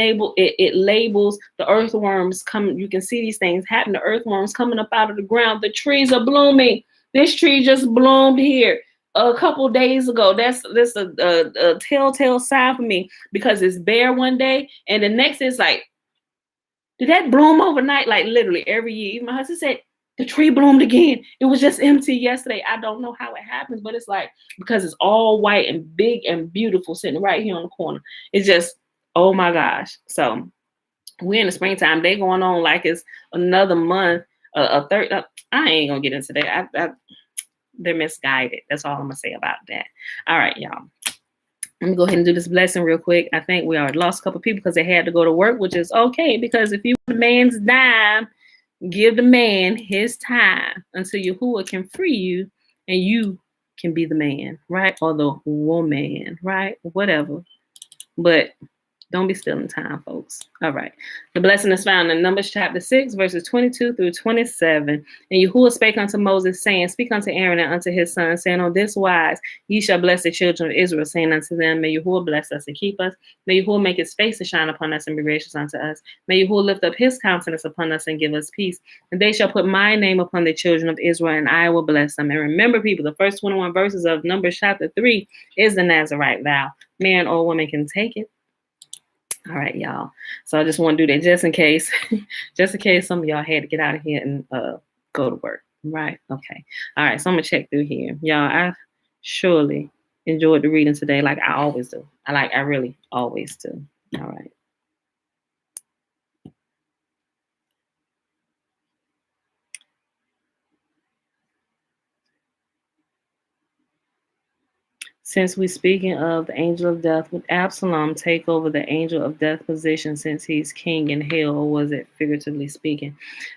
labels the earthworms coming. You can see these things happen. The earthworms coming up out of the ground. The trees are blooming. This tree just bloomed here a couple days ago. That's a telltale sign for me, because it's bare one day and the next is like, did that bloom overnight? Like literally every year. Even my husband said, the tree bloomed again. It was just empty yesterday. I don't know how it happens, but it's like, because it's all white and big and beautiful sitting right here on the corner. It's just, oh my gosh. So we're in the springtime. They're going on like it's another month, a third. I ain't going to get into that. They're misguided. That's all I'm going to say about that. All right, y'all. Let me go ahead and do this blessing real quick. I think we already lost a couple people because they had to go to work, which is okay, because if you want a man's dime, give the man his time until Yahuwah can free you and you can be the man, right? Or the woman, right? Whatever. But don't be stealing time, folks. All right. The blessing is found in Numbers chapter 6, verses 22 through 27. And Yahuwah spake unto Moses, saying, speak unto Aaron and unto his sons, saying, on this wise ye shall bless the children of Israel, saying unto them, may Yahuwah bless us and keep us. May Yahuwah make his face to shine upon us and be gracious unto us. May Yahuwah lift up his countenance upon us and give us peace. And they shall put my name upon the children of Israel, and I will bless them. And remember, people, the first 21 verses of Numbers chapter 3 is the Nazarite vow. Man or woman can take it. All right, y'all. So I just want to do that just in case, some of y'all had to get out of here and go to work. Right? Okay. All right. So I'm gonna check through here, y'all. I surely enjoyed the reading today, like I always do. I really always do. All right. Since we speaking of the angel of death, would Absalom take over the angel of death position since he's king in hell, or was it figuratively speaking?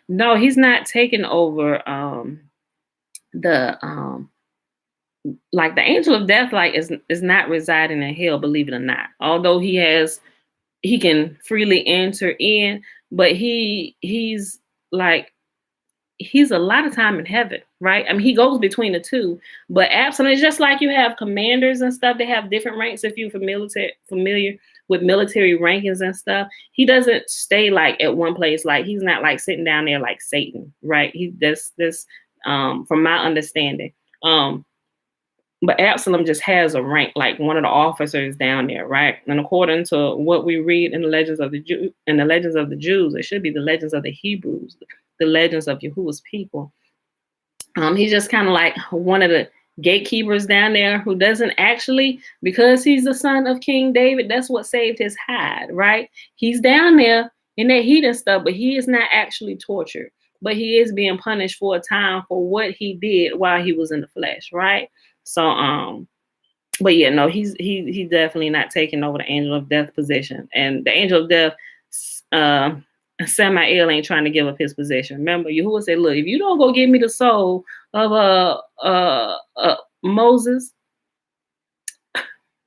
No, he's not taking over the like the angel of death like is not residing in hell, believe it or not. Although he can freely enter in, but he's like he's a lot of time in heaven, right? I mean, he goes between the two, but Absalom is just like you have commanders and stuff. They have different ranks. If you're familiar with military rankings and stuff, he doesn't stay like at one place. Like he's not like sitting down there like Satan, right? He does this, from my understanding. But Absalom just has a rank, like one of the officers down there, right? And according to what we read in the legends of the Jews, it should be the legends of the Hebrews, the legends of Yahuwah's people. He's just kind of like one of the gatekeepers down there who doesn't actually, because he's the son of King David, that's what saved his hide, right? He's down there in that heat and stuff, but he is not actually tortured. But he is being punished for a time for what he did while he was in the flesh, right? So, but yeah, no, he's definitely not taking over the angel of death position. And the angel of death, Samael ain't trying to give up his position. Remember, Yahuwah said, "Look, if you don't go give me the soul of Moses,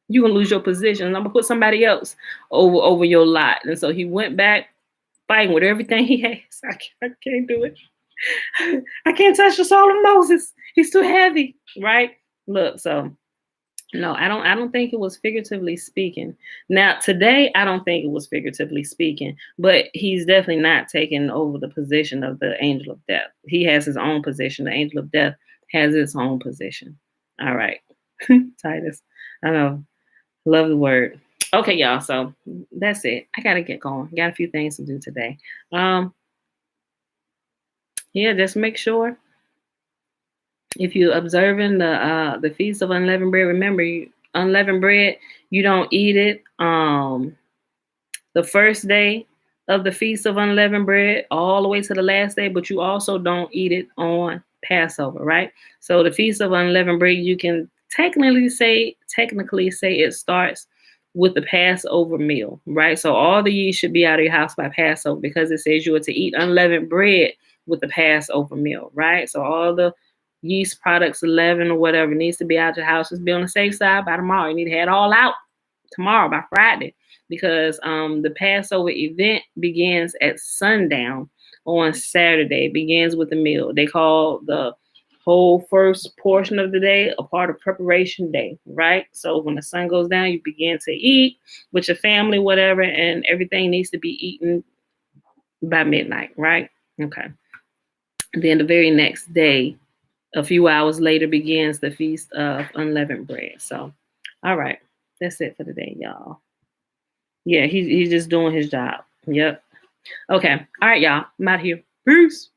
you're gonna lose your position. And I'm gonna put somebody else over your lot." And so he went back fighting with everything he has. I can't do it. I can't touch the soul of Moses. He's too heavy, right? Look, so no, I don't think it was figuratively speaking. Now, today, I don't think it was figuratively speaking, but he's definitely not taking over the position of the angel of death. He has his own position. The angel of death has its own position. All right. Titus. I know. Love the word. Okay, y'all. So that's it. I gotta get going. Got a few things to do today. Yeah, just make sure if you're observing the Feast of Unleavened Bread, remember, unleavened bread, you don't eat it the first day of the Feast of Unleavened Bread all the way to the last day, but you also don't eat it on Passover, right? So the Feast of Unleavened Bread, you can technically say it starts with the Passover meal, right? So all the yeast should be out of your house by Passover because it says you are to eat unleavened bread with the Passover meal, right? So all the yeast products, leaven or whatever, needs to be out your house. Just be on the safe side by tomorrow. You need to have it all out tomorrow by Friday because the Passover event begins at sundown on Saturday. It begins with the meal. They call the whole first portion of the day a part of preparation day, right? So when the sun goes down, you begin to eat with your family, whatever, and everything needs to be eaten by midnight, right? Okay. Then the very next day, a few hours later, begins the Feast of Unleavened Bread. So, all right, that's it for today, y'all. Yeah, he's just doing his job. Yep. Okay. All right, y'all. I'm out of here. Peace.